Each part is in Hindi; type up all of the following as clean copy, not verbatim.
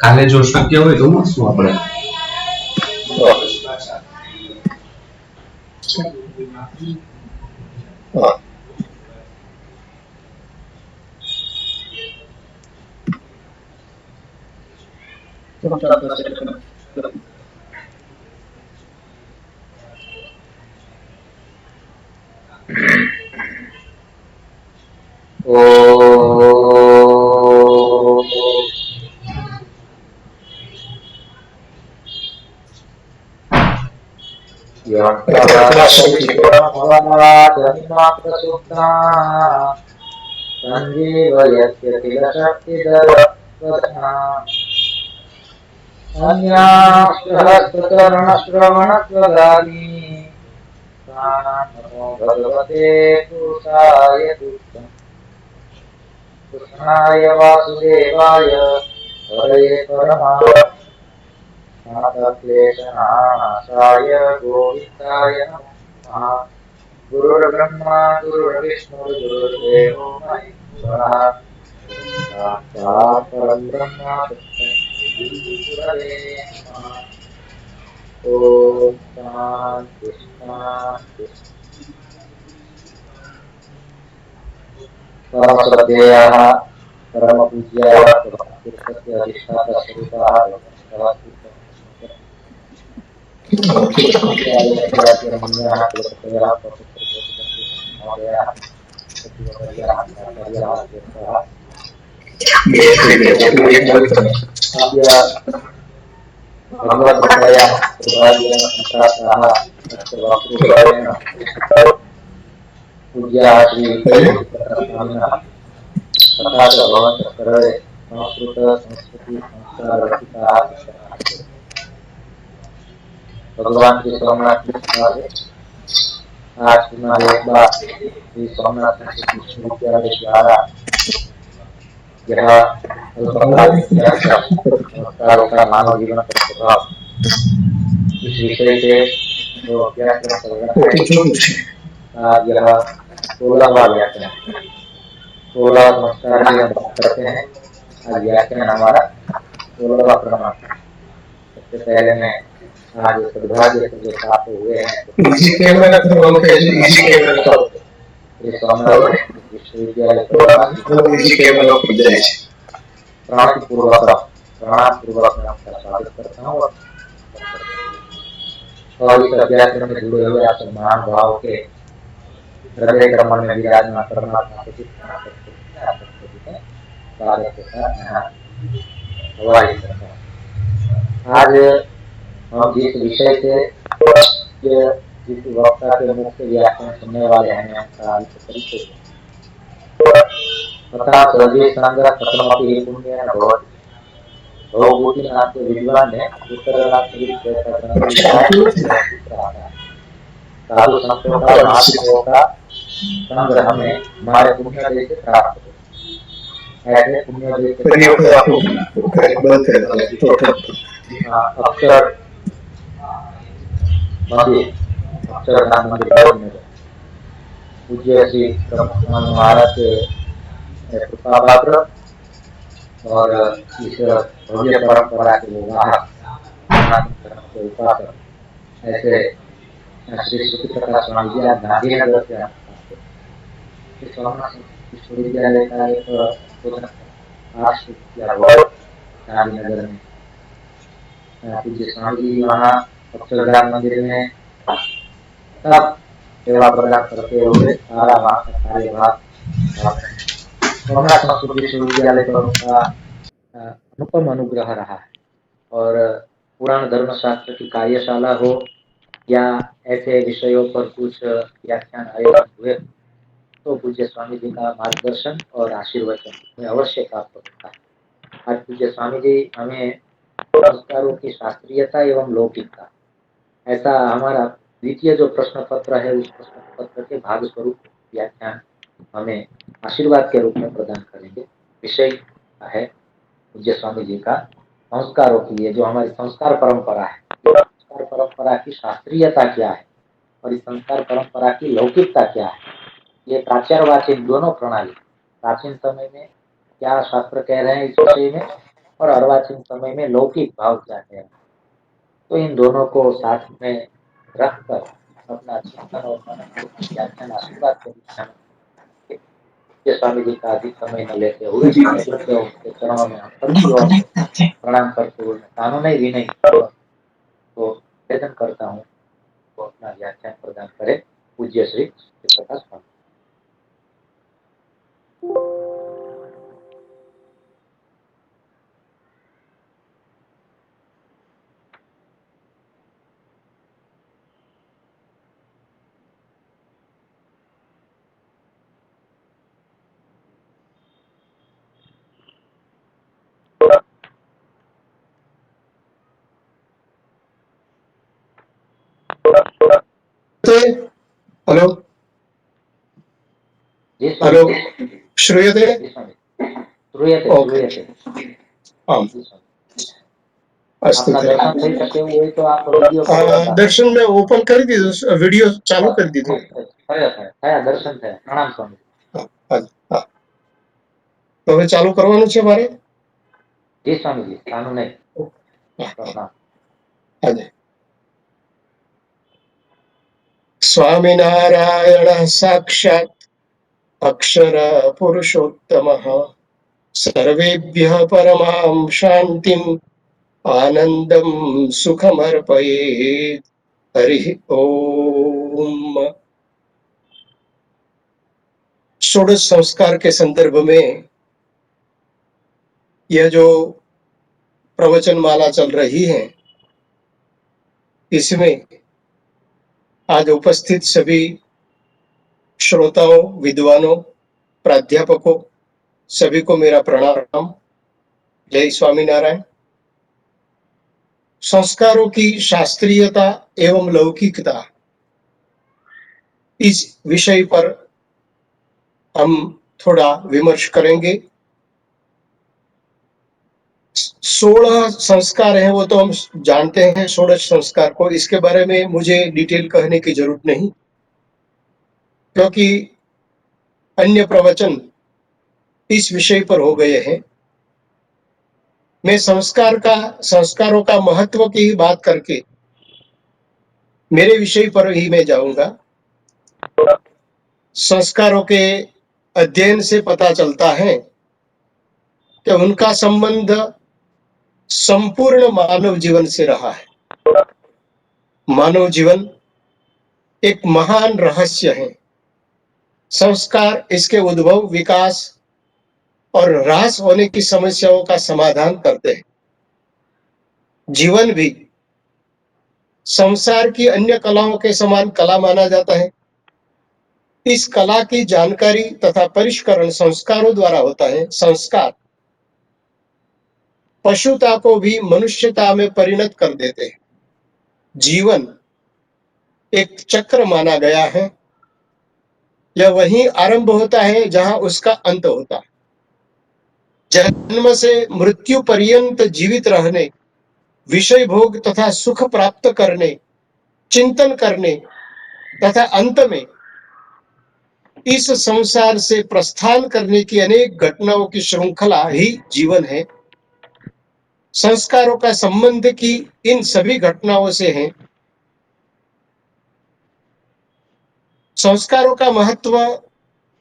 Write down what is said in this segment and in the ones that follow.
કાલે જો શક્ય હોય તો મળશું આપણે. भगवते पुरुषाय तुभ्यं कृष्णाय वासुदेवाय हरये परमात्मक्लेशनाशाय गोविन्दाय नमः। गुरुर्ब्रह्मा गुरुर्विष्णु गुरुर्देवो महेश्वरः साक्षात् परब्रह्म तस्मै गुरवे नमः। ॐ शान्ति शान्ति। परमश्रद्धेयः परमपूज्याः भक्तिर्सत्य अधिष्ठातस्वरूपाः कुलपतयः महोदयाः सचिववर्याः आचार्याः अध्यक्षाः भगवद्गीतायाः प्रभावेन संप्राप्ताः अष्टवक्तृत्वेन पूज्याः श्री स्वामिनः तथा च भवन्तः सर्वे संस्कृत संस्कृति संस्कार रचिताः भगवान श्री सोमनाथ की कृपा से आज पुनः एक बार श्री सोमनाथ संस्कृत विश्वविद्यालय द्वारा यह संस्कारों का मानव जीवन पर प्रभाव इस विषय से जो व्याख्यान चल रहा है आज यह 16वां व्याख्यान 16 संस्कार की हम बात करते हैं। आज व्याख्यान हमारा 16वां क्रमांक। सबसे पहले मैं आज सद्भाग्य से जो प्राप्त हुए हैं विश्वविद्यालय प्रणाम पूर्वक मैं आपका स्वागत करता हूँ और इस अध्यात्म में जुड़े हुए आप महान भाव के हृदय क्रमण में विराजमान परमात्मा को स्वागत के साथ यहाँ हवाई करता हूँ। आज हम जिस विषय से जिस वक्ता के मुख से व्याख्यान सुनने वाले हैं उनका परिचय तथा सर्वे संग्रह कथमपि पुण्येन भवति। भवभूति नाम के विद्वान ने उत्तरनाथ जैसा ग्रंथ लिखा है। साधु संतों का महात्माओं का संग्रह हमें हमारे पुण्य देश से प्राप्त हो। ऐसे पुण्य देश अक्षर मंदिर अक्षरधाम मंदिर पूज्य श्री ब्रह्म महाराज के कृपा पात्र और इस भव्य परंपरा के वाहक के उपासक ऐसे श्री श्रुति प्रकाश स्वामी जी आज गांधीनगर से विश्वविद्यालय का एक गांधीनगर में पूज्य स्वामी जी वहाँ अक्षरधाम मंदिर में सब सेवा प्रदान करते हुए सारा वहाँ का कार्यभार सोमनाथ संस्कृत विश्वविद्यालय पर उनका अनुपम अनुग्रह रहा है। और पुराण धर्मशास्त्र की कार्यशाला हो या ऐसे विषयों पर कुछ व्याख्यान आयोजित हुए तो पूज्य स्वामी जी का मार्गदर्शन और आशीर्वचन हमें अवश्य प्राप्त होता है। आज पूज्य स्वामी जी हमें संस्कारों की शास्त्रीयता एवं लौकिकता ऐसा हमारा द्वितीय जो प्रश्न पत्र है उस प्रश्न पत्र के भाग स्वरूप व्याख्यान हमें आशीर्वाद के रूप में प्रदान करेंगे। विषय है पूज्य स्वामी जी का संस्कारों के लिए जो हमारी संस्कार परंपरा है, संस्कार परंपरा की शास्त्रीयता क्या है और इस संस्कार परंपरा की लौकिकता क्या है। ये प्राचार्यवाचिक दोनों प्रणाली प्राचीन समय में क्या शास्त्र कह रहे हैं इस विषय में और अर्वाचीन समय में लौकिक भाव क्या है, तो इन दोनों को साथ में रखकर अपना चिंतन और मनन व्याख्यान आशीर्वाद के दिशा में ये स्वामी जी का अधिक समय न लेते हुए सारे बच्चों के चरणों में हम सबकी ओर से प्रणाम करते हुए कानूनी विनय को निवेदन करता हूँ, तो अपना व्याख्यान प्रदान करे पूज्य श्री प्रकाश स्वामी। हेलो जी हेलो स्वामी। श्रूयते जी स्वामी। श्रूयते ओके श्रूयते। आम् जी स्वामी। अस्तु आपना तर्हि दर्शन થઈ શકે એવું હોય તો આપ વિડિયો કોલ બતાવો। दर्शन में ओपन कर दीधુं वीडियो चालू कर दीधो થયા થયા દર્શન થયા, પ્રણામ સ્વામી। હા તો હવે ચાલુ કરવાનું છે મારે જી સ્વામીજી, કાનું નહીં, હા પ્રણામ। હાજી स्वामिनारायणः साक्षात् अक्षर पुरुषोत्तमः सर्वेभ्यः परमां शान्तिम् आनन्दं सुखमर्पयेत् हरिः ओम। षोडश संस्कार के संदर्भ में यह जो प्रवचन माला चल रही है, इसमें आज उपस्थित सभी श्रोताओं, विद्वानों, प्राध्यापकों, सभी को मेरा प्रणाम। जय स्वामीनारायण। संस्कारों की शास्त्रीयता एवं लौकिकता, इस विषय पर हम थोड़ा विमर्श करेंगे। 16 संस्कार हैं, वो तो हम जानते हैं 16 संस्कार को, इसके बारे में मुझे डिटेल कहने की जरूरत नहीं, क्योंकि अन्य प्रवचन इस विषय पर हो गए हैं। मैं संस्कारों का महत्व की बात करके मेरे विषय पर ही मैं जाऊंगा। संस्कारों के अध्ययन से पता चलता है कि उनका संबंध संपूर्ण मानव जीवन से रहा है। मानव जीवन एक महान रहस्य है। संस्कार इसके उद्भव, विकास और ह्रास होने की समस्याओं का समाधान करते हैं। जीवन भी संसार की अन्य कलाओं के समान कला माना जाता है। इस कला की जानकारी तथा परिष्करण संस्कारों द्वारा होता है। संस्कार पशुता को भी मनुष्यता में परिणत कर देते हैं। जीवन एक चक्र माना गया है। यह वहीं आरंभ होता है जहां उसका अंत होता है। जन्म से मृत्यु पर्यंत जीवित रहने, विषय भोग तथा सुख प्राप्त करने, चिंतन करने तथा अंत में इस संसार से प्रस्थान करने की अनेक घटनाओं की श्रृंखला ही जीवन है। संस्कारों का संबंध की इन सभी घटनाओं से है। संस्कारों का महत्व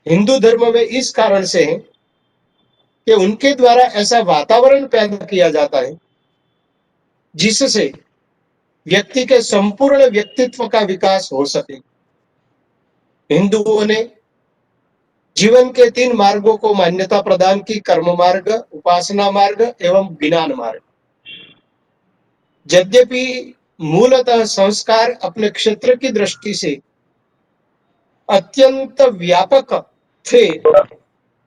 हिंदू धर्म में इस कारण से है कि उनके द्वारा ऐसा वातावरण पैदा किया जाता है जिससे व्यक्ति के संपूर्ण व्यक्तित्व का विकास हो सके। हिंदुओं ने जीवन के 3 मार्गों को मान्यता प्रदान की: कर्म मार्ग, उपासना मार्ग एवं ज्ञान मार्ग। यद्यपि मूलतः संस्कार अपने क्षेत्र की दृष्टि से अत्यंत व्यापक थे,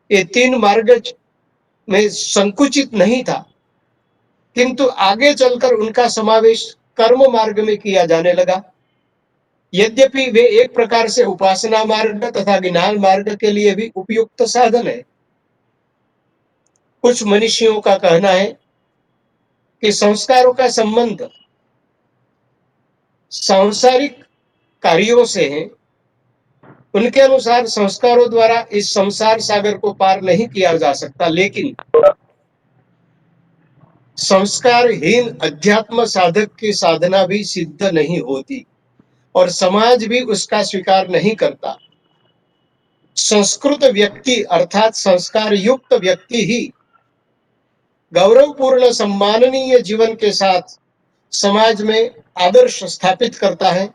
ये 3 मार्ग में संकुचित नहीं था, किंतु आगे चलकर उनका समावेश कर्म मार्ग में किया जाने लगा। यद्यपि वे एक प्रकार से उपासना मार्ग तथा ज्ञान मार्ग के लिए भी उपयुक्त साधन है। कुछ मनीषियों का कहना है कि संस्कारों का संबंध सांसारिक कार्यों से है। उनके अनुसार संस्कारों द्वारा इस संसार सागर को पार नहीं किया जा सकता, लेकिन संस्कारहीन अध्यात्म साधक की साधना भी सिद्ध नहीं होती और समाज भी उसका स्वीकार नहीं करता। संस्कृत व्यक्ति अर्थात संस्कार युक्त व्यक्ति ही गौरवपूर्ण सम्माननीय जीवन के साथ समाज में आदर्श स्थापित करता है।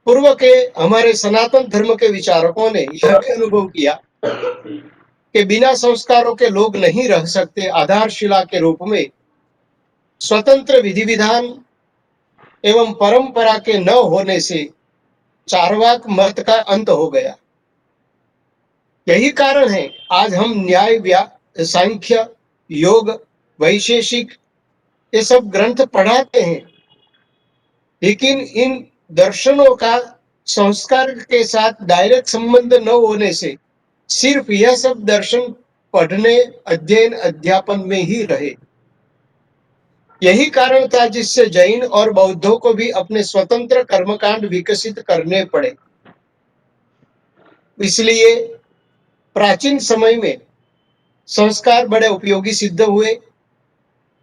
पूर्व के हमारे सनातन धर्म के विचारकों ने यह भी अनुभव किया कि बिना संस्कारों के लोग नहीं रह सकते। आधारशिला के रूप में स्वतंत्र विधि विधान एवं परंपरा के न होने से चार्वाक मत का अंत हो गया। यही कारण है आज हम न्याय, सांख्य, योग, वैशेषिक ये सब ग्रंथ पढ़ाते हैं, लेकिन इन दर्शनों का संस्कार के साथ डायरेक्ट संबंध न होने से सिर्फ यह सब दर्शन पढ़ने, अध्ययन, अध्यापन में ही रहे। यही कारण था जिससे जैन और बौद्धों को भी अपने स्वतंत्र कर्मकांड विकसित करने पड़े। इसलिए प्राचीन समय में संस्कार बड़े उपयोगी सिद्ध हुए।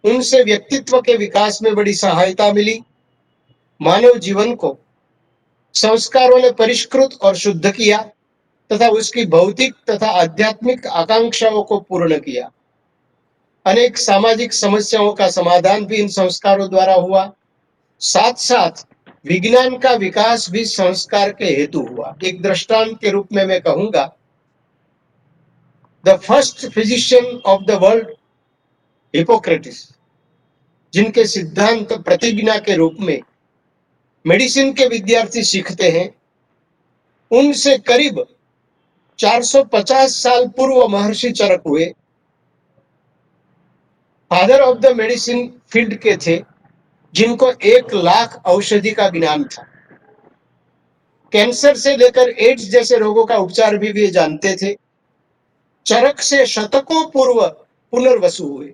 उनसे व्यक्तित्व के विकास में बड़ी सहायता मिली। मानव जीवन को संस्कारों ने परिष्कृत और शुद्ध किया तथा उसकी भौतिक तथा आध्यात्मिक आकांक्षाओं को पूर्ण किया। अनेक सामाजिक समस्याओं का समाधान भी इन संस्कारों द्वारा हुआ। साथ साथ विज्ञान का विकास भी संस्कार के हेतु हुआ। एक दृष्टांत के रूप में मैं कहूंगा, the first physician of the world Hippocrates, जिनके सिद्धांत प्रतिज्ञा के रूप में मेडिसिन के विद्यार्थी सीखते हैं, उनसे करीब 450 साल पूर्व महर्षि चरक हुए। Father of the medicine field के थे, जिनको 1 लाख औषधि का ज्ञान था। कैंसर से लेकर एड्स जैसे रोगों का उपचार भी वे जानते थे। चरक से शतकों पूर्व पुनर्वसु हुए।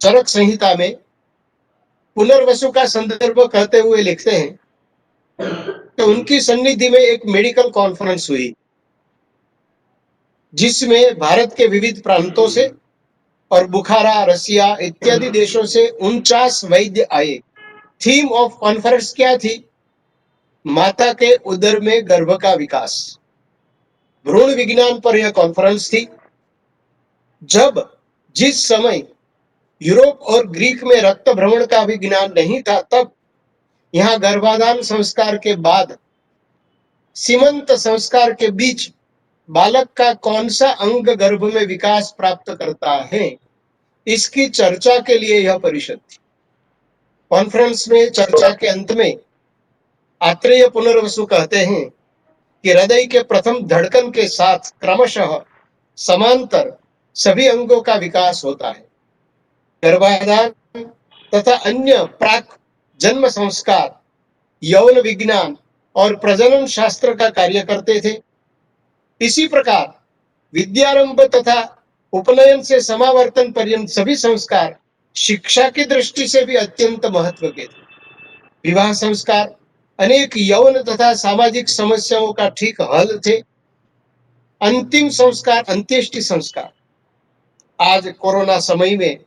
चरक संहिता में पुनर्वसु का संदर्भ कहते हुए लिखते हैं कि उनकी सन्निधि में एक मेडिकल कॉन्फ्रेंस हुई, जिसमें भारत के विविध प्रांतों से और बुखारा, रसिया इत्यादि देशों से 49 वैद्य आए। थीम ऑफ कॉन्फ्रेंस क्या थी? माता के उदर में गर्भ का विकास, भ्रूण विज्ञान पर यह कॉन्फ्रेंस थी। जिस समय यूरोप और ग्रीक में रक्त भ्रमण का भी ज्ञान नहीं था, तब यहाँ गर्भाधान संस्कार के बाद सीमंत संस्कार के बीच बालक का कौन सा अंग गर्भ में विकास प्राप्त करता है, इसकी चर्चा के लिए यह परिषद थी। कॉन्फ्रेंस में चर्चा के अंत में आत्रेय पुनर्वसु कहते हैं कि हृदय के प्रथम धड़कन के साथ क्रमशः समांतर सभी अंगों का विकास होता है। गर्भाधान तथा अन्य प्राक जन्म संस्कार यौन विज्ञान और प्रजनन शास्त्र का कार्य करते थे। इसी प्रकार विद्यारंभ तथा उपनयन से समावर्तन पर्यंत सभी संस्कार शिक्षा की दृष्टि से भी अत्यंत महत्व के थे। विवाह संस्कार अनेक यौन तथा सामाजिक समस्याओं का ठीक हल थे। अंतिम संस्कार अंत्येष्टि संस्कार। आज कोरोना समय में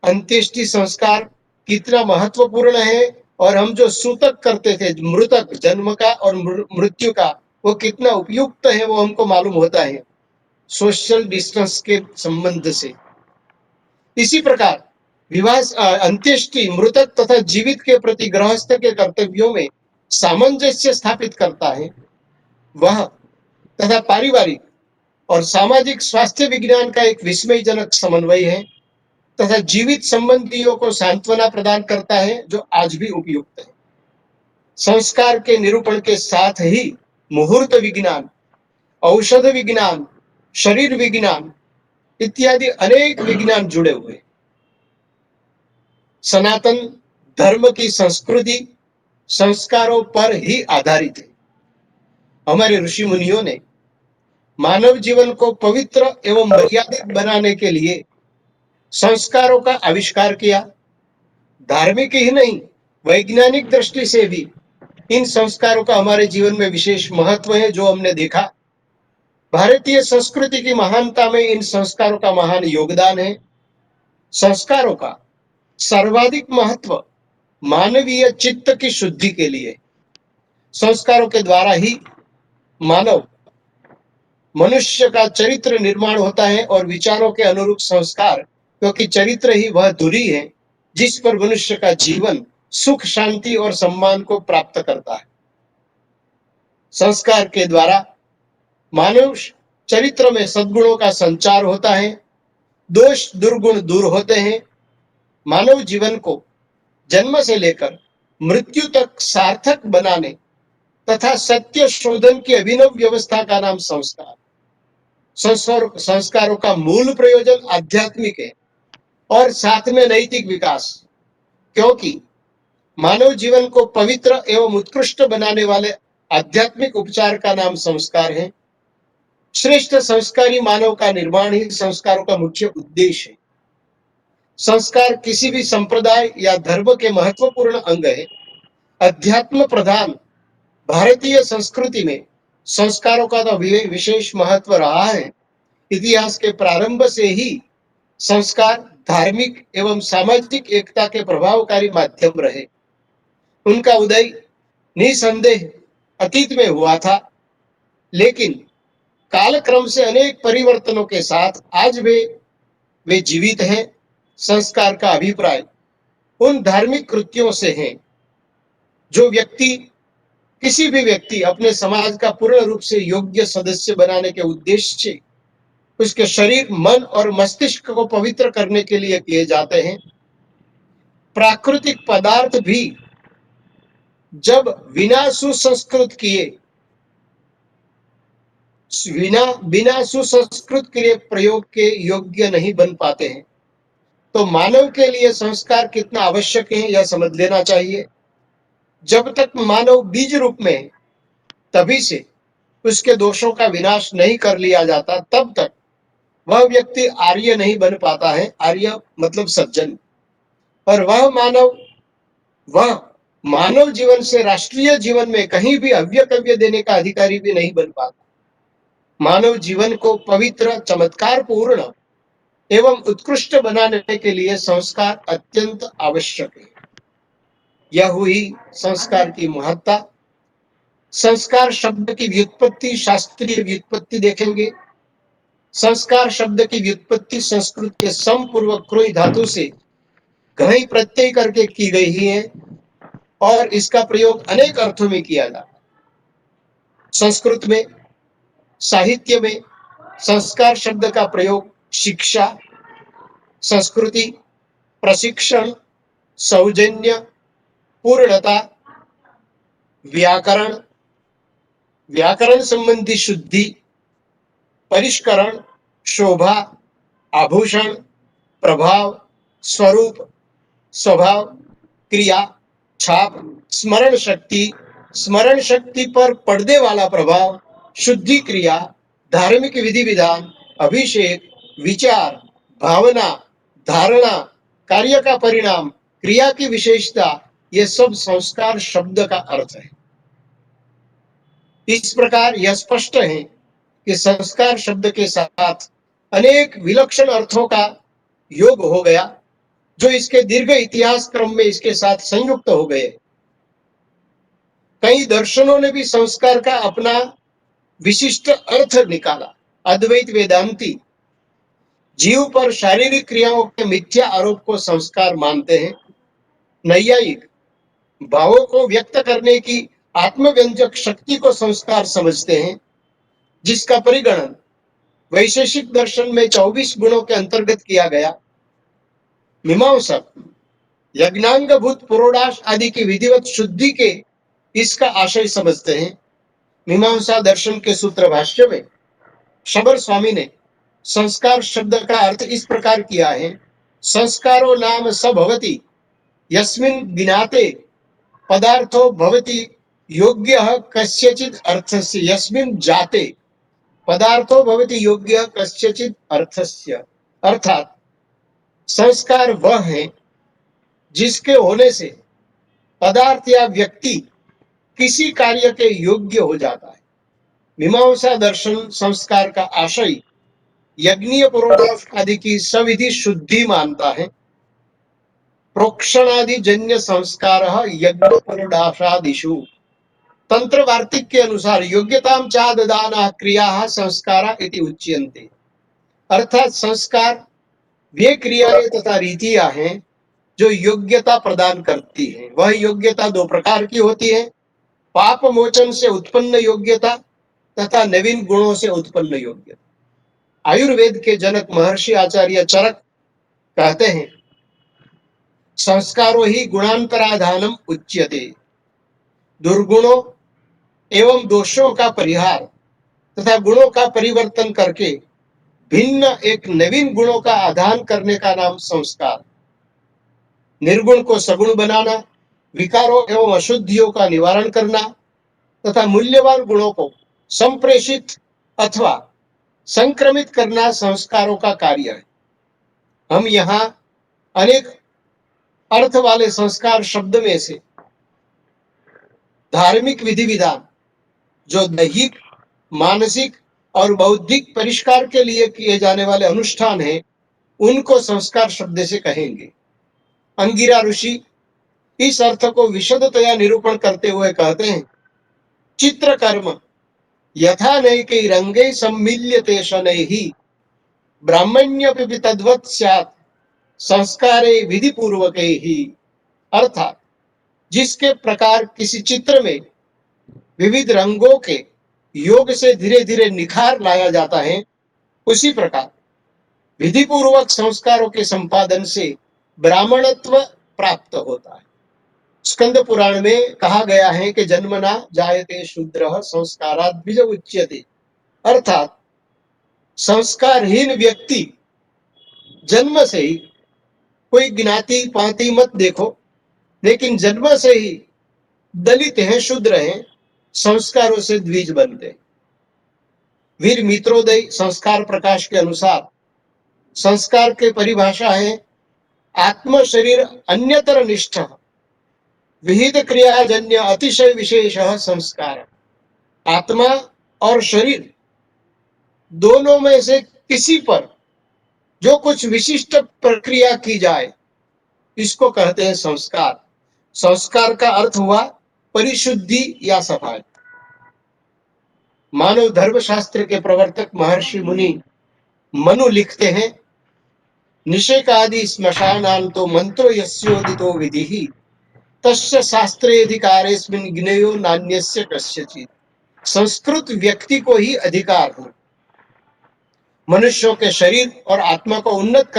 अंत्येष्टि संस्कार कितना महत्वपूर्ण है और हम जो सूतक करते थे, मृतक जन्म का और मृत्यु का, वो कितना उपयुक्त है वो हमको मालूम होता है सोशल डिस्टेंस के संबंध से। इसी प्रकार विवाह अंत्येष्टि मृतक तथा जीवित के प्रति गृहस्थ के कर्तव्यों में सामंजस्य स्थापित करता है। वह तथा पारिवारिक और सामाजिक स्वास्थ्य विज्ञान का एक विस्मयजनक समन्वय है तथा जीवित संबंधियों को सांत्वना प्रदान करता है, जो आज भी उपयुक्त है। संस्कार के निरूपण के साथ ही मुहूर्त विज्ञान, औषध विज्ञान, शरीर विज्ञान इत्यादि अनेक विज्ञान जुड़े हुए। सनातन धर्म की संस्कृति संस्कारों पर ही आधारित है। हमारे ऋषि मुनियों ने मानव जीवन को पवित्र एवं मर्यादित बनाने के लिए संस्कारों का आविष्कार किया। धार्मिक ही नहीं, वैज्ञानिक दृष्टि से भी इन संस्कारों का हमारे जीवन में विशेष महत्व है, जो हमने देखा। भारतीय संस्कृति की महानता में इन संस्कारों का महान योगदान है। संस्कारों का सर्वाधिक महत्व मानवीय चित्त की शुद्धि के लिए। संस्कारों के द्वारा ही मानव मनुष्य का चरित्र निर्माण होता है और विचारों के अनुरूप संस्कार, क्योंकि चरित्र ही वह धुरी है जिस पर मनुष्य का जीवन सुख, शांति और सम्मान को प्राप्त करता है। संस्कार के द्वारा मानव चरित्र में सद्गुणों का संचार होता है, दोष दुर्गुण दूर होते हैं। मानव जीवन को जन्म से लेकर मृत्यु तक सार्थक बनाने तथा सत्य शोधन की अभिनव व्यवस्था का नाम संस्कार। संस्कारों का मूल प्रयोजन आध्यात्मिक है और साथ में नैतिक विकास, क्योंकि मानव जीवन को पवित्र एवं उत्कृष्ट बनाने वाले आध्यात्मिक उपचार का नाम संस्कार है। श्रेष्ठ संस्कारी मानव का निर्माण ही संस्कारों का मुख्य उद्देश्य है। संस्कार किसी भी संप्रदाय या धर्म के महत्वपूर्ण अंग है। अध्यात्म प्रधान भारतीय संस्कृति में संस्कारों का तो विशेष महत्व रहा है। इतिहास के प्रारंभ से ही संस्कार धार्मिक एवं सामाजिक एकता के प्रभावकारी माध्यम रहे। उनका उदय निसंदेह अतीत में हुआ था, लेकिन कालक्रम से अनेक परिवर्तनों के साथ आज वे जीवित हैं। संस्कार का अभिप्राय उन धार्मिक कृत्यों से है जो किसी भी व्यक्ति अपने समाज का पूर्ण रूप से योग्य सदस्य बनाने के उद्देश्य से उसके शरीर, मन और मस्तिष्क को पवित्र करने के लिए किए जाते हैं। प्राकृतिक पदार्थ भी जब बिना सुसंस्कृत किए प्रयोग के योग्य नहीं बन पाते हैं, तो मानव के लिए संस्कार कितना आवश्यक है यह समझ लेना चाहिए। जब तक मानव बीज रूप में है, तभी से उसके दोषों का विनाश नहीं कर लिया जाता, तब तक वह व्यक्ति आर्य नहीं बन पाता है। आर्य मतलब सज्जन। और वह मानव जीवन से राष्ट्रीय जीवन में कहीं भी अव्यकव्य देने का अधिकारी भी नहीं बन पाता। मानव जीवन को पवित्र, चमत्कार पूर्ण एवं उत्कृष्ट बनाने के लिए संस्कार अत्यंत आवश्यक है। यह हुई संस्कार की महत्ता। संस्कार शब्द की व्युत्पत्ति, शास्त्रीय व्युत्पत्ति देखेंगे। संस्कार शब्द की व्युत्पत्ति संस्कृत के सम पूर्वक क्रोई धातु से घई प्रत्यय करके की गई है और इसका प्रयोग अनेक अर्थों में किया जाता है। संस्कृत में, साहित्य में संस्कार शब्द का प्रयोग शिक्षा, संस्कृति, प्रशिक्षण, सौजन्य, पूर्णता, व्याकरण संबंधी शुद्धि, परिष्करण, शोभा, आभूषण, प्रभाव, स्वरूप, स्वभाव, क्रिया, छाप, स्मरण शक्ति पर पड़ने वाला प्रभाव, शुद्धि क्रिया, धार्मिक विधि विधान, अभिषेक, विचार, भावना, धारणा, कार्य का परिणाम, क्रिया की विशेषता, ये सब संस्कार शब्द का अर्थ है। इस प्रकार यह स्पष्ट है कि संस्कार शब्द के साथ अनेक विलक्षण अर्थों का योग हो गया, जो इसके दीर्घ इतिहास क्रम में इसके साथ संयुक्त हो गए। कई दर्शनों ने भी संस्कार का अपना विशिष्ट अर्थ निकाला। अद्वैत वेदांती जीव पर शारीरिक क्रियाओं के मिथ्या आरोप को संस्कार मानते हैं। नैयायिक भावों को व्यक्त करने की आत्मव्यंजक शक्ति को संस्कार समझते हैं, जिसका परिगणन वैशेषिक दर्शन में 24 गुणों के अंतर्गत किया गया। मीमांसक यज्ञांगभूत पुरोडाश आदि की विधिवत शुद्धि के इसका आशय समझते हैं। मीमांसा दर्शन के सूत्र भाष्य में शबर स्वामी ने संस्कार शब्द का अर्थ इस प्रकार किया है: संस्कारो नाम स भवति यस्मिन् ज्ञाते पदार्थो भवति योग्यः कस्यचित् अर्थस्य यस्मिन् जाते पदार्थो भवति योग्यः कस्यचित् अर्थस्य। अर्थात संस्कार वह है जिसके होने से पदार्थ या व्यक्ति किसी कार्य के योग्य हो जाता है। मीमांसा दर्शन संस्कार का आशय यज्ञीय पुरोडाश आदि की सविधि शुद्धि मानता है। प्रोक्षणादि जन्य संस्कार यज्ञ पुरोडाशादिषु। तंत्र वार्तिक के अनुसार योग्यताम चा ददाना क्रिया संस्कारा इति उच्यन्ते। अर्थात संस्कार वे क्रियाएं तथा रीतियां हैं जो योग्यता प्रदान करती हैं। वह योग्यता दो प्रकार की होती है, पाप मोचन से उत्पन्न योग्यता तथा नवीन गुणों से उत्पन्न योग्यता। आयुर्वेद के जनक महर्षि आचार्य चरक कहते हैं, संस्कारो ही गुणांतराधानम उच्यते। दुर्गुणों एवं दोषों का परिहार तथा गुणों का परिवर्तन करके भिन्न एक नवीन गुणों का आधान करने का नाम संस्कार। निर्गुण को सगुण बनाना, विकारों एवं अशुद्धियों का निवारण करना तथा मूल्यवान गुणों को संप्रेषित अथवा संक्रमित करना संस्कारों का कार्य है। हम यहाँ अनेक अर्थ वाले संस्कार शब्द में से धार्मिक विधि विधान जो दैहिक, मानसिक और बौद्धिक परिष्कार के लिए किए जाने वाले अनुष्ठान हैं, उनको संस्कार शब्द से कहेंगे। अंगिरा ऋषि इस अर्थ को विशदतया निरूपण करते हुए कहते हैं, चित्र कर्म यथा नैकै रंगै सम्मिल्यते शनैः ब्राह्मण्यपि तद्वत् स्यात् संस्कारे विधि पूर्वकैः। अर्थात जिसके प्रकार किसी चित्र में विविध रंगों के योग से धीरे धीरे निखार लाया जाता है, उसी प्रकार विधि पूर्वक संस्कारों के संपादन से ब्राह्मणत्व प्राप्त होता है। स्कंद पुराण में कहा गया है कि जन्मना जायते शूद्रः संस्कारात् द्विज उच्यते। अर्थात संस्कारहीन व्यक्ति जन्म से ही, कोई ज्ञाति पाति मत देखो, लेकिन जन्म से ही दलित हैं, शूद्र हैं, संस्कारों से द्विज बनते। वीर मित्रोदय संस्कार प्रकाश के अनुसार संस्कार के परिभाषा है, आत्म शरीर अन्यतर निष्ठ विहित क्रियाजन्य अतिशय विशेष संस्कार। आत्मा और शरीर दोनों में से किसी पर जो कुछ विशिष्ट प्रक्रिया की जाए, इसको कहते हैं संस्कार। संस्कार का अर्थ हुआ परिशुद्धि या सफाई। मानव धर्म शास्त्र के प्रवर्तक महर्षि मुनि मनु लिखते हैं, निषेकादि श्मशानान्तो मंत्रो यस्योदितो विधिः तस्य शास्त्रेधिकारेस्मिन् ज्ञेयो नान्यस्य कस्यचित्। संस्कृत व्यक्ति को ही अधिकार है मनुष्यों के शरीर और आत्मा को उन्नत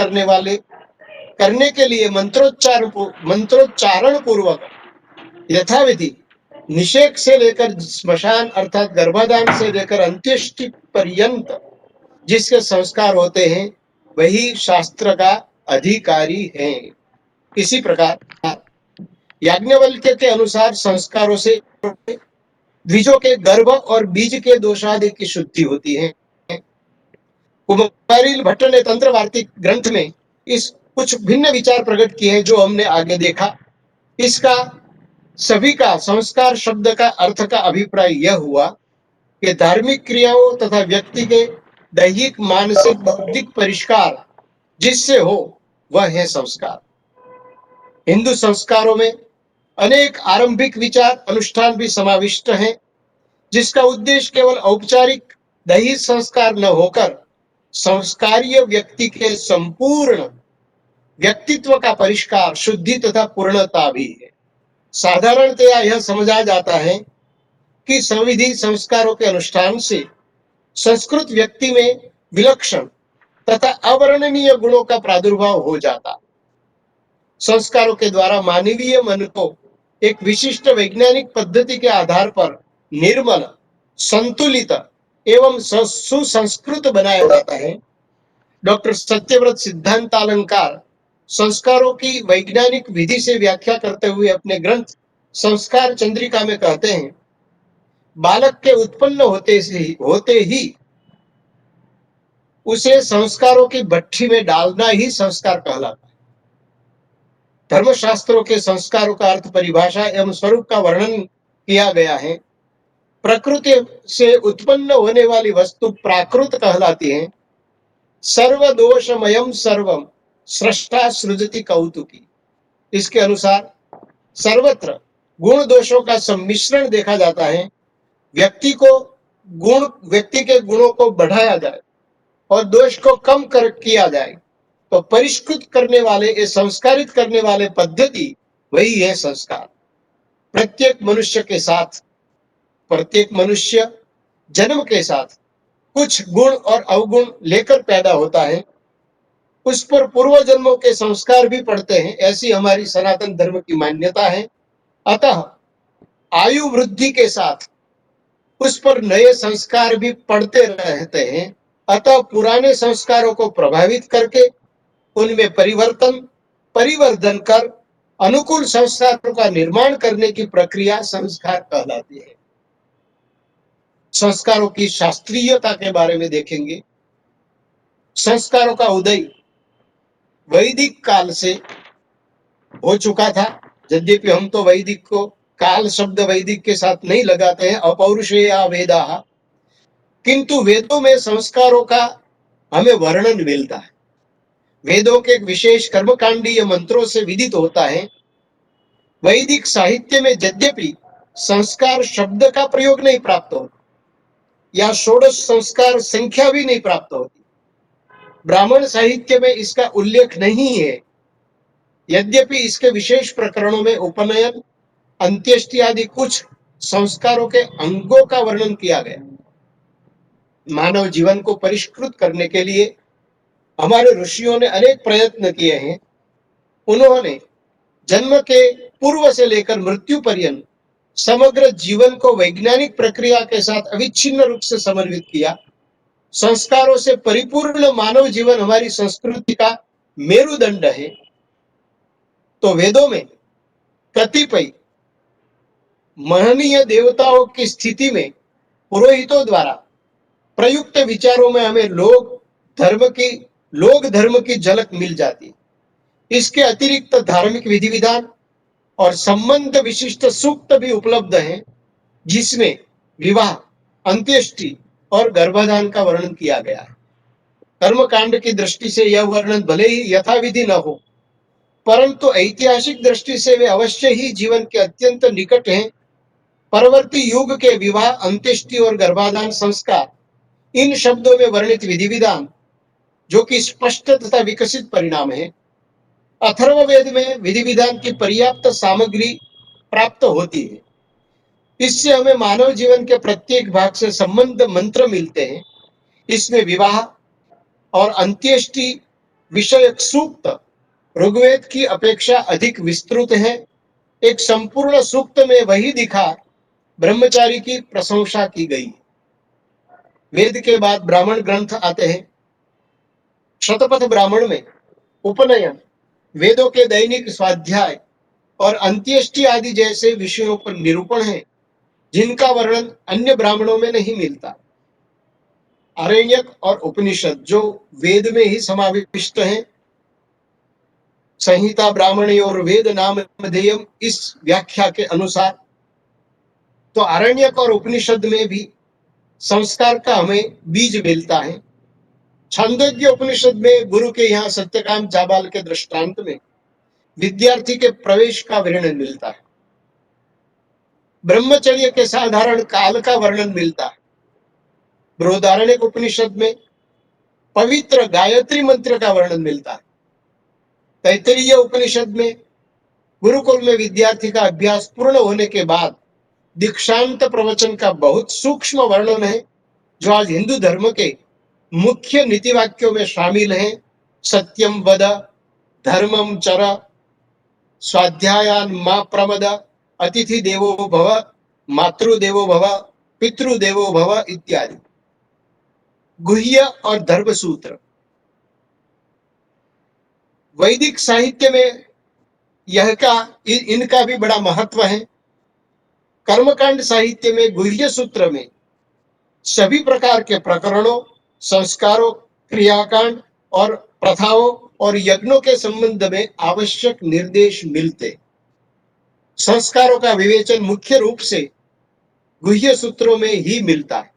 करने के लिए मंत्रोच्चारण पूर्वक यथाविधि निषेक से लेकर श्मशान अर्थात गर्भाधान से लेकर अंत्येष्टि पर्यंत जिसके संस्कार होते हैं, वही शास्त्र का अधिकारी है। इसी प्रकार याज्ञवल्क्य के अनुसार संस्कारों से द्विजों के गर्भ और बीज के दोषादि की शुद्धि होती है। कुमारिल भट्ट ने तंत्र वार्तिक ग्रंथ में इस कुछ भिन्न विचार प्रकट किए हैं, जो हमने आगे देखा। इसका सभी का संस्कार शब्द का अर्थ का अभिप्राय यह हुआ कि धार्मिक क्रियाओं तथा व्यक्ति के दैहिक, मानसिक, बौद्धिक परिष्कार जिससे हो, वह है संस्कार। हिंदू संस्कारों में अनेक आरंभिक विचार अनुष्ठान भी समाविष्ट हैं, जिसका उद्देश्य केवल औपचारिक दैहिक संस्कार न होकर संस्कारीय व्यक्ति के संपूर्ण व्यक्तित्व का परिष्कार, शुद्धि तथा पूर्णता भी है। साधारणतया यह समझा जाता है कि संविधि संस्कारों के अनुष्ठान से संस्कृत व्यक्ति में विलक्षण तथा अवर्णनीय गुणों का प्रादुर्भाव हो जाता। संस्कारों के द्वारा मानवीय मन को एक विशिष्ट वैज्ञानिक पद्धति के आधार पर निर्मल, संतुलित एवं सुसंस्कृत बनाया जाता है। डॉक्टर सत्यव्रत सिद्धांतालंकार संस्कारों की वैज्ञानिक विधि से व्याख्या करते हुए अपने ग्रंथ संस्कार चंद्रिका में कहते हैं, बालक के उत्पन्न होते ही उसे संस्कारों की भट्ठी में डालना ही संस्कार कहलाता है। धर्मशास्त्रों के संस्कारों का अर्थ, परिभाषा एवं स्वरूप का वर्णन किया गया है। प्रकृति से उत्पन्न होने वाली वस्तु प्राकृत कहलाती है। सर्वदोषमयम सर्वम सृष्टा सृजति कौतुकी। इसके अनुसार सर्वत्र गुण दोषों का सम्मिश्रण देखा जाता है। व्यक्ति के गुणों को बढ़ाया जाए और दोष को कम कर किया जाए तो परिष्कृत करने वाले, ये संस्कारित करने वाले पद्धति वही है संस्कार। प्रत्येक मनुष्य जन्म के साथ कुछ गुण और अवगुण लेकर पैदा होता है। उस पर पूर्व जन्मों के संस्कार भी पड़ते हैं, ऐसी हमारी सनातन धर्म की मान्यता है। अतः आयु वृद्धि के साथ उस पर नए संस्कार भी पड़ते रहते हैं। अतः पुराने संस्कारों को प्रभावित करके उनमें परिवर्धन कर अनुकूल संस्कारों का निर्माण करने की प्रक्रिया संस्कार कहलाती है। संस्कारों की शास्त्रीयता के बारे में देखेंगे। संस्कारों का उदय वैदिक काल से हो चुका था। यद्यपि हम तो वैदिक को काल शब्द वैदिक के साथ नहीं लगाते हैं, अपौरुषेया वेदाः, किंतु वेदों में संस्कारों का हमें वर्णन मिलता है। वेदों के विशेष कर्मकांडीय मंत्रों से विदित होता है। वैदिक साहित्य में यद्यपि संस्कार शब्द का प्रयोग नहीं प्राप्त होता या षोडश संस्कार संख्या भी नहीं प्राप्त होती, ब्राह्मण साहित्य में इसका उल्लेख नहीं है। यद्यपि इसके विशेष प्रकरणों में उपनयन, अंत्येष्टि आदि कुछ संस्कारों के अंगों का वर्णन किया गया। मानव जीवन को परिष्कृत करने के लिए हमारे ऋषियों ने अनेक प्रयत्न किए हैं। उन्होंने जन्म के पूर्व से लेकर मृत्यु पर्यंत समग्र जीवन को वैज्ञानिक प्रक्रिया के साथ अविच्छिन्न रूप से समन्वित किया। संस्कारों से परिपूर्ण मानव जीवन हमारी संस्कृति का मेरुदंड है। तो वेदों में कतिपय महनीय देवताओं की स्थिति में पुरोहितों द्वारा प्रयुक्त विचारों में हमें लोक धर्म की झलक मिल जाती। इसके अतिरिक्त धार्मिक विधि विधान और संबंध विशिष्ट सूक्त भी उपलब्ध हैं, जिसमें विवाह, अंत्येष्टि और गर्भाधान का वर्णन किया गया है। कर्मकांड की दृष्टि से यह वर्णन भले ही यथाविधि न हो, परंतु ऐतिहासिक दृष्टि से वे अवश्य ही जीवन के अत्यंत निकट हैं। परवर्ती युग के विवाह, अंत्येष्टि और गर्भाधान संस्कार, इन शब्दों में वर्णित विधि विधान जो कि स्पष्ट तथा विकसित परिणाम है। अथर्ववेद में विधि विधान की पर्याप्त सामग्री प्राप्त होती है। इससे हमें मानव जीवन के प्रत्येक भाग से संबंध मंत्र मिलते हैं। इसमें विवाह और अंत्येष्टि विषयक सूक्त ऋग्वेद की अपेक्षा अधिक विस्तृत है। एक संपूर्ण सूक्त में वही दिखा ब्रह्मचारी की प्रशंसा की गई। वेद के बाद ब्राह्मण ग्रंथ आते हैं। शतपथ ब्राह्मण में उपनयन, वेदों के दैनिक स्वाध्याय और अंत्येष्टि आदि जैसे विषयों पर निरूपण है, जिनका वर्णन अन्य ब्राह्मणों में नहीं मिलता। आरण्यक और उपनिषद जो वेद में ही समाविष्ट हैं, संहिता ब्राह्मणी और वेद नामधेयम, इस व्याख्या के अनुसार तो आरण्यक और उपनिषद में भी संस्कार का हमें बीज मिलता है। छांदोग्य उपनिषद में गुरु के यहाँ सत्यकाम जाबाल के दृष्टांत में विद्यार्थी के प्रवेश का वर्णन मिलता है। ब्रह्मचर्य के साधारण काल का वर्णन मिलता है। बृहदारण्यक उपनिषद में पवित्र गायत्री मंत्र का वर्णन मिलता है। तैत्तिरीय उपनिषद में गुरुकुल में विद्यार्थी का अभ्यास पूर्ण होने के बाद दीक्षांत प्रवचन का बहुत सूक्ष्म वर्णन है, जो आज हिंदू धर्म के मुख्य नीति वाक्यों में शामिल हैं। सत्यम वद, धर्मम चर, स्वाध्यायान मा प्रमद, अतिथि देवो भव, मातृदेवो भव, पितृदेवो भव इत्यादि। गुह्य और धर्म सूत्र वैदिक साहित्य में इनका भी बड़ा महत्व है। कर्मकांड साहित्य में गुह्य सूत्र में सभी प्रकार के प्रकरणों, संस्कारों, क्रियाकांड और प्रथाओं और यज्ञों के संबंध में आवश्यक निर्देश मिलते। संस्कारों का विवेचन मुख्य रूप से गुह्य सूत्रों में ही मिलता है,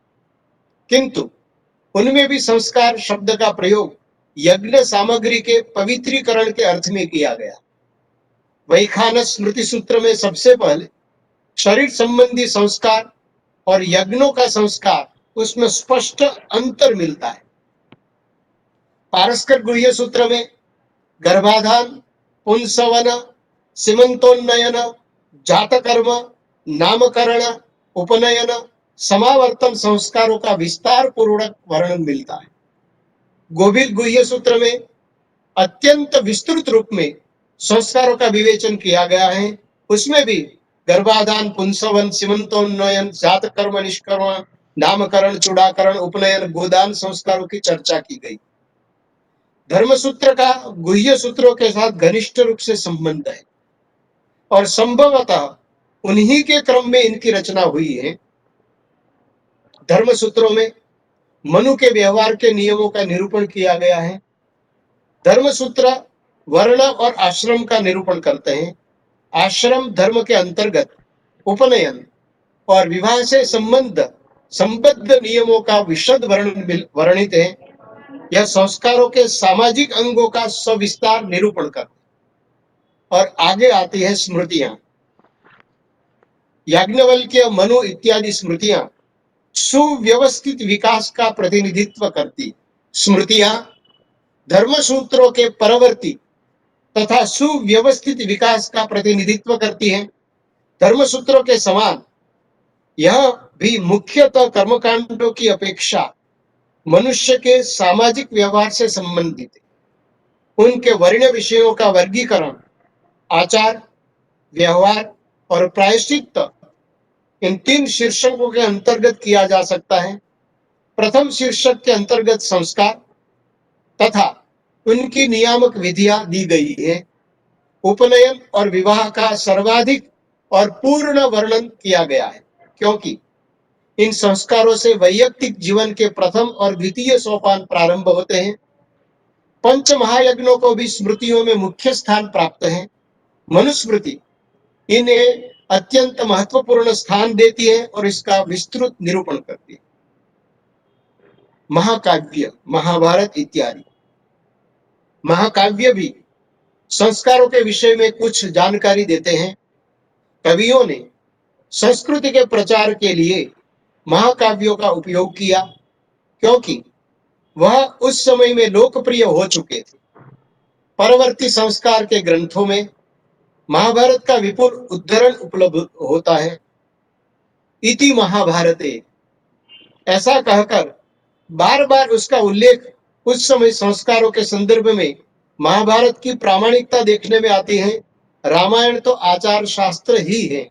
किंतु उनमें भी संस्कार शब्द का प्रयोग यज्ञ सामग्री के पवित्रीकरण के अर्थ में किया गया। वैखानस स्मृति सूत्र में सबसे पहले शरीर संबंधी संस्कार और यज्ञों का संस्कार, उसमें स्पष्ट अंतर मिलता है। पारस्कर गुह्य सूत्र में गर्भाधान, पुंसवन, सीमंतोन्नयन, जातकर्म, नामकरण, उपनयन, समावर्तन संस्कारों का विस्तार पूर्वक वर्णन मिलता है। गोभिल गुह्य सूत्र में अत्यंत विस्तृत रूप में संस्कारों का विवेचन किया गया है। उसमें भी गर्भाधान, पुंसवन, सीमंतोन्नयन, जातकर्म, निष्कर्म, नामकरण, चूड़ाकरण, उपनयन, गोदान संस्कारों की चर्चा की गई। धर्मसूत्र का गुह्य सूत्रों के साथ घनिष्ठ रूप से संबंध है और संभवतः उन्हीं के क्रम में इनकी रचना हुई है। धर्मसूत्रों में मनु के व्यवहार के नियमों का निरूपण किया गया है। धर्मसूत्र वर्ण और आश्रम का निरूपण करते हैं। आश्रम धर्म के अंतर्गत उपनयन और विवाह से संबद्ध नियमों का विशद वर्णित है। यह संस्कारों के सामाजिक अंगों का सविस्तार निरूपण करते। और आगे आती है स्मृतियां। याज्ञवल्क्य, मनु इत्यादि स्मृतियां सुव्यवस्थित विकास का प्रतिनिधित्व करती। स्मृतियां धर्मसूत्रों के परवर्ती तथा सुव्यवस्थित विकास का प्रतिनिधित्व करती हैं। धर्मसूत्रों के समान यह भी मुख्यतः कर्मकांडों की अपेक्षा मनुष्य के सामाजिक व्यवहार से संबंधित है। उनके वर्ण विषयों का वर्गीकरण आचार, व्यवहार और प्रायश्चित्त, इन 3 शीर्षकों के अंतर्गत किया जा सकता है। प्रथम शीर्षक के अंतर्गत संस्कार तथा उनकी नियामक विधियां दी गई है। उपनयन और विवाह का सर्वाधिक और पूर्ण वर्णन किया गया है, क्योंकि इन संस्कारों से वैयक्तिक जीवन के प्रथम और द्वितीय सोपान प्रारंभ होते हैं। पंच महायज्ञों को भी स्मृतियों में मुख्य स्थान प्राप्त है। मनुस्मृति इन्हें अत्यंत महत्वपूर्ण स्थान देती है और इसका विस्तृत निरूपण करती है। महाकाव्य, महाभारत इत्यादि महाकाव्य भी संस्कारों के विषय में कुछ जानकारी देते हैं। कवियों ने संस्कृति के प्रचार के लिए महाकाव्यों का उपयोग किया, क्योंकि वह उस समय में लोकप्रिय हो चुके थे। परवर्ती संस्कार के ग्रंथों में महाभारत का विपुल उद्धरण उपलब्ध होता है। इति महाभारते, ऐसा कहकर बार बार उसका उल्लेख उस समय संस्कारों के संदर्भ में महाभारत की प्रामाणिकता देखने में आती है। रामायण तो आचार शास्त्र ही है।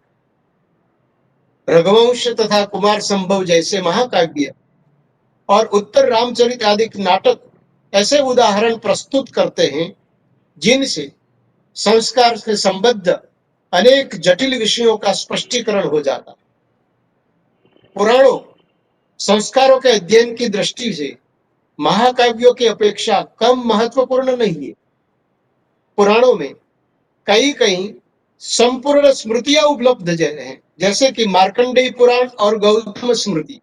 रघुवंश तथा कुमार संभव जैसे महाकाव्य और उत्तर रामचरित आदि नाटक ऐसे उदाहरण प्रस्तुत करते हैं जिनसे संस्कार से संबद्ध अनेक जटिल विषयों का स्पष्टीकरण हो जाता है। पुराणों संस्कारों के अध्ययन की दृष्टि से महाकाव्यों की अपेक्षा कम महत्वपूर्ण नहीं है। पुराणों में कई संपूर्ण स्मृतियां उपलब्ध हैं, जैसे कि मार्कंडेय पुराण और गौतम स्मृति,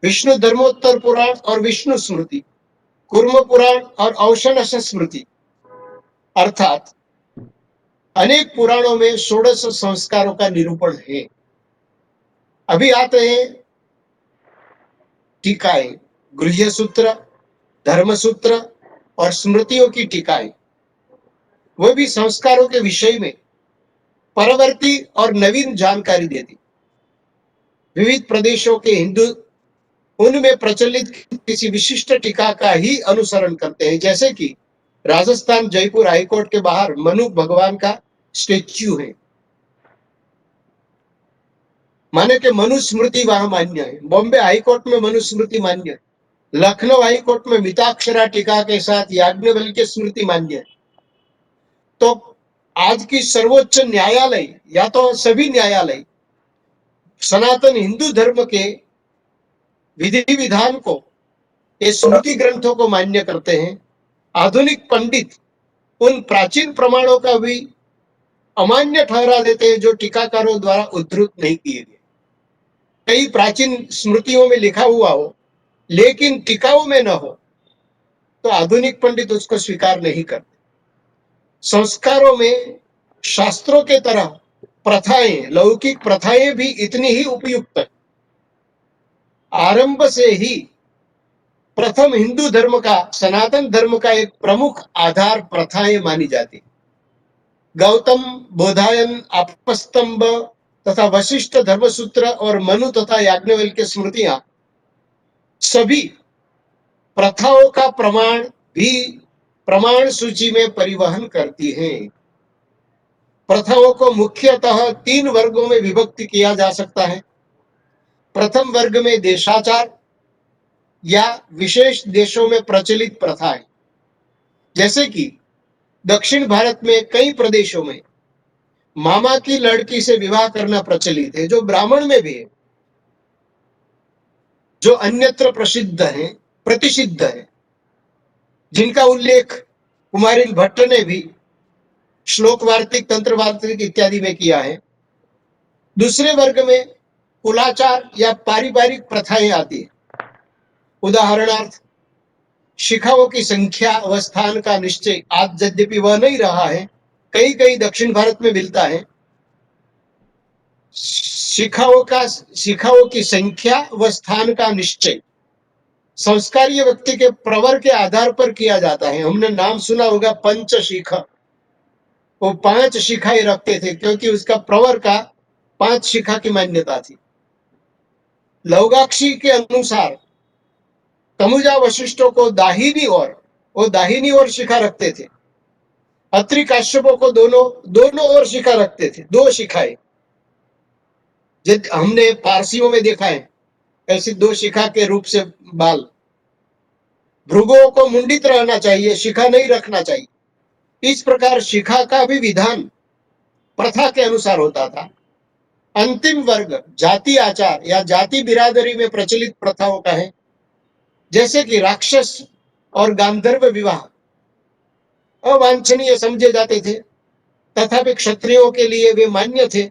विष्णु धर्मोत्तर पुराण और विष्णु स्मृति, कूर्म पुराण और औशनस स्मृति। अर्थात अनेक पुराणों में 16 संस्कारों का निरूपण है। अभी आते हैं टीकाएं। गृह्य सूत्र, धर्मसूत्र और स्मृतियों की टीकाएं, वह भी संस्कारों के विषय में परवर्ती और नवीन जानकारी देती। विविध प्रदेशों के हिंदू उनमें प्रचलित किसी विशिष्ट टीका का ही अनुसरण करते हैं, जैसे कि राजस्थान जयपुर हाईकोर्ट के बाहर मनु भगवान का स्टेच्यू है, माने कि मनुस्मृति वहां मान्य है। बॉम्बे हाईकोर्ट में मनुस्मृति मान्य है। लखनऊ हाईकोर्ट में मिताक्षरा टीका के साथ याज्ञवल्क्य स्मृति मान्य है। तो आज की सर्वोच्च न्यायालय या तो सभी न्यायालय सनातन हिंदू धर्म के विधि विधान को, ये स्मृति ग्रंथों को मान्य करते हैं। आधुनिक पंडित उन प्राचीन प्रमाणों का भी अमान्य ठहरा देते हैं जो टीकाकारों द्वारा उद्धृत नहीं किए गए। कई प्राचीन स्मृतियों में लिखा हुआ हो लेकिन टिकाऊ में न हो तो आधुनिक पंडित उसको स्वीकार नहीं करते। संस्कारों में शास्त्रों के तरह प्रथाएं, लौकिक प्रथाएं भी इतनी ही उपयुक्त है। आरंभ से ही प्रथम हिंदू धर्म का, सनातन धर्म का एक प्रमुख आधार प्रथाएं मानी जाती। गौतम, बोधायन, आपस्तंभ तथा वशिष्ठ धर्मसूत्र और मनु तथा याज्ञवल्क्य स्मृतियां सभी प्रथाओं का प्रमाण सूची में परिवहन करती हैं। प्रथाओं को मुख्यतः 3 वर्गों में विभक्त किया जा सकता है। प्रथम वर्ग में देशाचार या विशेष देशों में प्रचलित प्रथाएं, जैसे कि दक्षिण भारत में कई प्रदेशों में मामा की लड़की से विवाह करना प्रचलित है, जो ब्राह्मण में भी है, जो अन्यत्र प्रतिसिद्ध है, जिनका उल्लेख कुमारिल भट्ट ने भी श्लोक वार्तिक, तंत्र वार्तिक इत्यादि में किया है। दूसरे वर्ग में कुलाचार या पारिवारिक प्रथाएं आती है। उदाहरणार्थ, शिखाओं की संख्या व स्थान का निश्चय आज यद्यपि वह नहीं रहा है, कई दक्षिण भारत में मिलता है। शिखाओं की संख्या व स्थान का निश्चय संस्कारीय व्यक्ति के प्रवर के आधार पर किया जाता है। हमने नाम सुना होगा पंचशिखा। वो 5 शिखाएं रखते थे क्योंकि उसका प्रवर का 5 शिखा की मान्यता थी। लौगाक्षी के अनुसार तमुजा वशिष्ठों को दाहिनी ओर शिखा रखते थे। अत्रि काश्यपों को दोनों ओर शिखा रखते थे, 2 शिखाएं। हमने पारसियों में देखा है ऐसी 2 शिखा के रूप से बाल। भृगुओं को मुंडित रहना चाहिए, शिखा नहीं रखना चाहिए। इस प्रकार शिखा का भी विधान प्रथा के अनुसार होता था। अंतिम वर्ग जाति आचार या जाति बिरादरी में प्रचलित प्रथाओं का है, जैसे कि राक्षस और गांधर्व विवाह अवांछनीय समझे जाते थे, तथापि क्षत्रियों के लिए वे मान्य थे।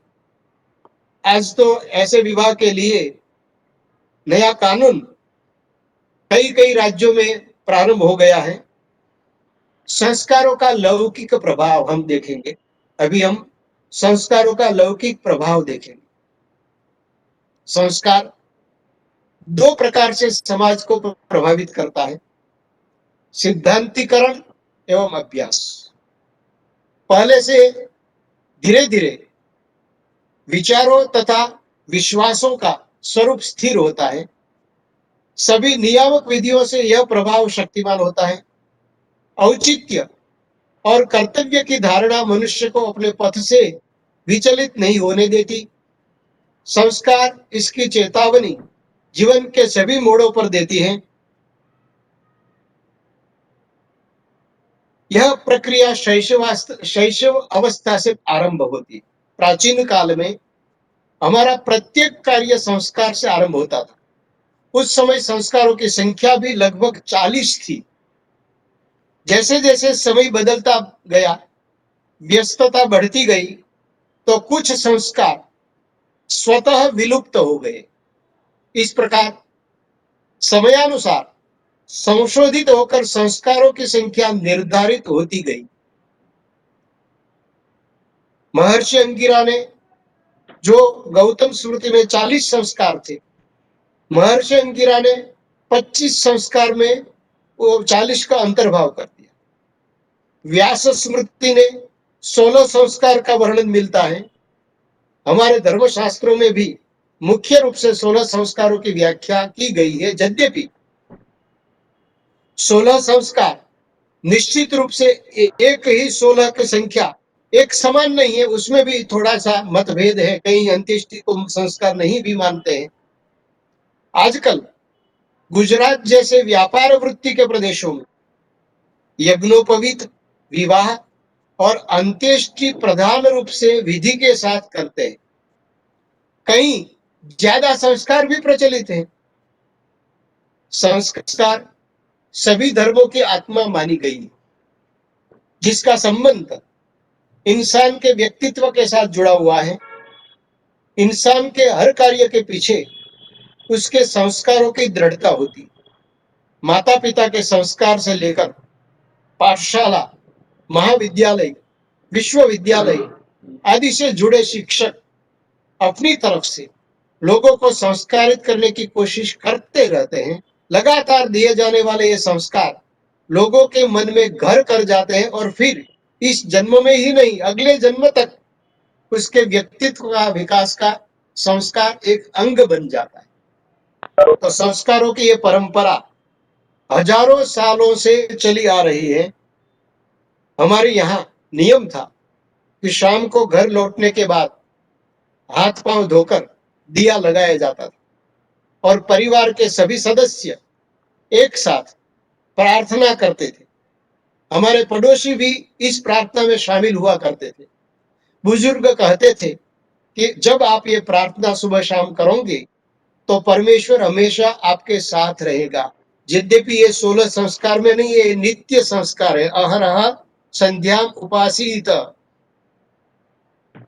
आज तो ऐसे विवाह के लिए नया कानून कई राज्यों में प्रारंभ हो गया है। संस्कारों का लौकिक प्रभाव हम देखेंगे। अभी हम संस्कारों का लौकिक प्रभाव देखेंगे। संस्कार 2 प्रकार से समाज को प्रभावित करता है, सिद्धांतीकरण एवं अभ्यास। पहले से धीरे धीरे विचारों तथा विश्वासों का स्वरूप स्थिर होता है। सभी नियामक विधियों से यह प्रभाव शक्तिमान होता है। औचित्य और कर्तव्य की धारणा मनुष्य को अपने पथ से विचलित नहीं होने देती। संस्कार इसकी चेतावनी जीवन के सभी मोड़ों पर देती है। यह प्रक्रिया शैशव अवस्था से आरंभ होती। प्राचीन काल में हमारा प्रत्येक कार्य संस्कार से आरंभ होता था। उस समय संस्कारों की संख्या भी लगभग 40 थी। जैसे जैसे समय बदलता गया, व्यस्तता बढ़ती गई, तो कुछ संस्कार स्वतः विलुप्त हो गए। इस प्रकार समयानुसार संशोधित होकर संस्कारों की संख्या निर्धारित होती गई। महर्षि अंगिरा ने, जो गौतम स्मृति में 40 संस्कार थे, महर्षि अंगिरा ने 25 संस्कार में वो 40 का अंतर्भाव कर दिया। व्यास स्मृति ने 16 संस्कार का वर्णन मिलता है। हमारे धर्मशास्त्रों में भी मुख्य रूप से 16 संस्कारों की व्याख्या की गई है। यद्यपि 16 संस्कार निश्चित रूप से एक ही 16 की संख्या एक समान नहीं है, उसमें भी थोड़ा सा मतभेद है। कहीं अंत्येष्टि को संस्कार नहीं भी मानते हैं। आजकल गुजरात जैसे व्यापार वृत्ति के प्रदेशों में यज्ञोपवीत, विवाह और अंत्येष्टि प्रधान रूप से विधि के साथ करते हैं। कहीं ज्यादा संस्कार भी प्रचलित हैं। संस्कार सभी धर्मों की आत्मा मानी गई, जिसका संबंध इंसान के व्यक्तित्व के साथ जुड़ा हुआ है। इंसान के हर कार्य के पीछे उसके संस्कारों की दृढ़ता होती। माता पिता के संस्कार से लेकर पाठशाला, महाविद्यालय, विश्वविद्यालय आदि से जुड़े शिक्षक अपनी तरफ से लोगों को संस्कारित करने की कोशिश करते रहते हैं। लगातार दिए जाने वाले ये संस्कार लोगों के मन में घर कर जाते हैं और फिर इस जन्म में ही नहीं, अगले जन्म तक उसके व्यक्तित्व का विकास का संस्कार एक अंग बन जाता है। तो संस्कारों की ये परंपरा हजारों सालों से चली आ रही है। हमारे यहाँ नियम था कि शाम को घर लौटने के बाद हाथ पांव धोकर दिया लगाया जाता था और परिवार के सभी सदस्य एक साथ प्रार्थना करते थे। हमारे पड़ोसी भी इस प्रार्थना में शामिल हुआ करते थे। बुजुर्ग कहते थे कि जब आप ये प्रार्थना सुबह शाम करोगे तो परमेश्वर हमेशा आपके साथ रहेगा। यद्यपि ये 16 संस्कार में नहीं, ये नित्य संस्कार है। अहरह संध्याम उपासीत।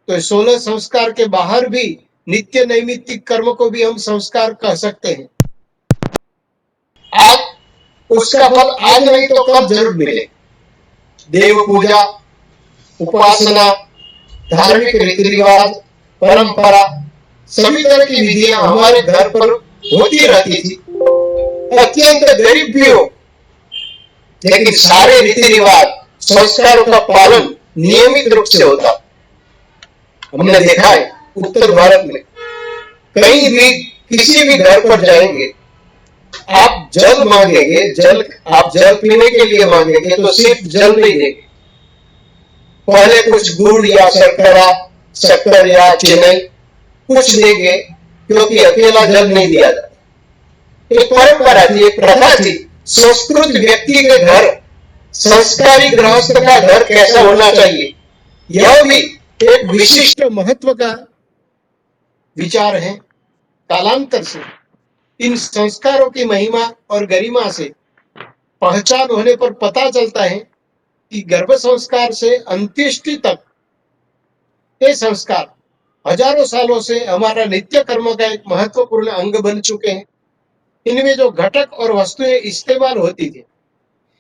तो 16 संस्कार के बाहर भी नित्य नैमित्तिक कर्म को भी हम संस्कार कह सकते हैं। आज उसका फल आज नहीं तो कल जरूर मिले। देव पूजा, उपासना, धार्मिक रीति रिवाज, परंपरा, सभी तरह की विधियां हमारे घर पर होती रहती थी। अत्यंत गरीब भी हो, लेकिन सारे रीति रिवाज, संस्कारों का पालन नियमित रूप से होता। हमने देखा है उत्तर भारत में कहीं भी किसी भी घर पर जाएंगे, आप जल मांगेंगे, आप जल पीने के लिए मांगेंगे तो सिर्फ जल नहीं देंगे, पहले कुछ गुड़ या शक्कर या चीनी कुछ देंगे, क्योंकि अकेला जल नहीं दिया जाता। एक परंपरा थी, एक प्रथा थी। संस्कृत व्यक्ति के घर, संस्कारी गृहस्थ का घर कैसा होना चाहिए, यह भी एक विशिष्ट महत्व का विचार है। कालांतर से इन संस्कारों की महिमा और गरिमा से पहचान होने पर पता चलता है कि गर्भ संस्कार से अंत्येष्टि तक ये संस्कार हजारों सालों से हमारा नित्य कर्म का एक महत्वपूर्ण अंग बन चुके हैं। इनमें जो घटक और वस्तुएं इस्तेमाल होती थी,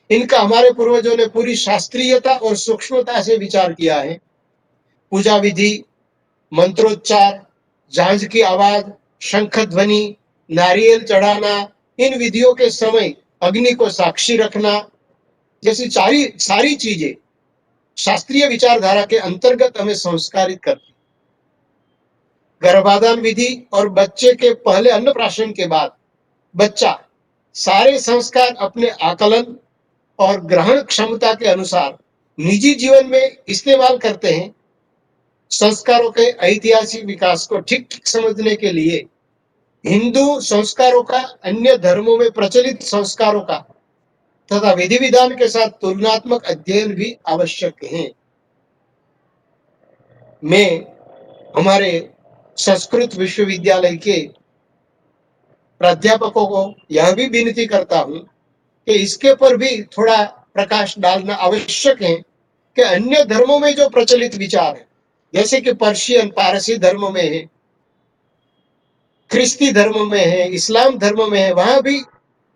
इनका हमारे पूर्वजों ने पूरी शास्त्रीयता और सूक्ष्मता से विचार किया है। पूजा विधि, मंत्रोच्चार, झांझ की आवाज, शंख ध्वनि, नारियल चढ़ाना, इन विधियों के समय अग्नि को साक्षी रखना जैसी सारी चीजें शास्त्रीय विचारधारा के अंतर्गत हमें संस्कारित करती। गर्भाधान विधि और बच्चे के पहले अन्नप्राशन के बाद बच्चा सारे संस्कार अपने आकलन और ग्रहण क्षमता के अनुसार निजी जीवन में इस्तेमाल करते हैं। संस्कारों के ऐतिहासिक विकास को ठीक ठीक समझने के लिए हिंदू संस्कारों का अन्य धर्मों में प्रचलित संस्कारों का तथा विधि विधान के साथ तुलनात्मक अध्ययन भी आवश्यक है। मैं हमारे संस्कृत विश्वविद्यालय के प्राध्यापकों को यह भी विनती करता हूं कि इसके पर भी थोड़ा प्रकाश डालना आवश्यक है कि अन्य धर्मों में जो प्रचलित विचार है, जैसे कि पर्शियन पारसी धर्म में है, ख्रिस्ती धर्म में है, इस्लाम धर्म में है, वहां भी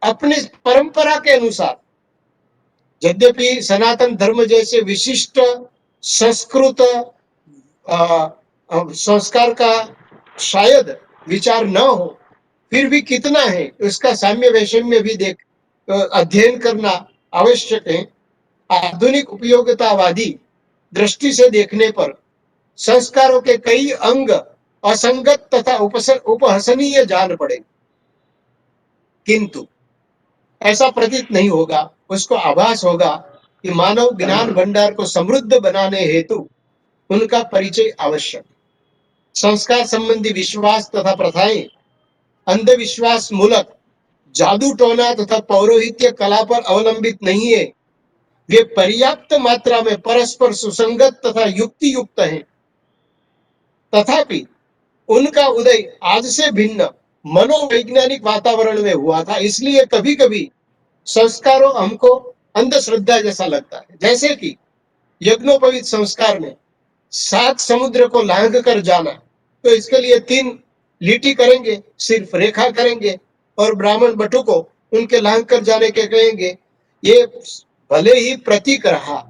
अपनी परंपरा के अनुसार, यद्यपि सनातन धर्म जैसे विशिष्ट संस्कृत संस्कार का शायद विचार न हो, फिर भी कितना है उसका साम्य वैषम्य भी अध्ययन करना आवश्यक है। आधुनिक उपयोगितावादी दृष्टि से देखने पर संस्कारों के कई अंग असंगत तथा उपहसनीय जान पड़े, किंतु ऐसा प्रतीत नहीं होगा। उसको आभास होगा कि मानव ज्ञान भंडार को समृद्ध बनाने हेतु उनका परिचय आवश्यक। संस्कार संबंधी विश्वास तथा प्रथाएं अंधविश्वास मूलक, जादू टोना तथा पौरोहित्य कला पर अवलंबित नहीं है। वे पर्याप्त मात्रा में परस्पर सुसंगत तथा युक्ति युक्त हैं। तथापि उनका उदय आज से भिन्न मनोवैज्ञानिक वातावरण में हुआ था, इसलिए कभी कभी संस्कारों हमको अंधश्रद्धा जैसा लगता है। जैसे कि यज्ञोपवीत संस्कार में 7 समुद्र को लांघ कर जाना, तो इसके लिए 3 लीटी करेंगे, सिर्फ रेखा करेंगे और ब्राह्मण बटु को उनके लांग कर जाने के कहेंगे, ये भले ही प्रतीक रहा,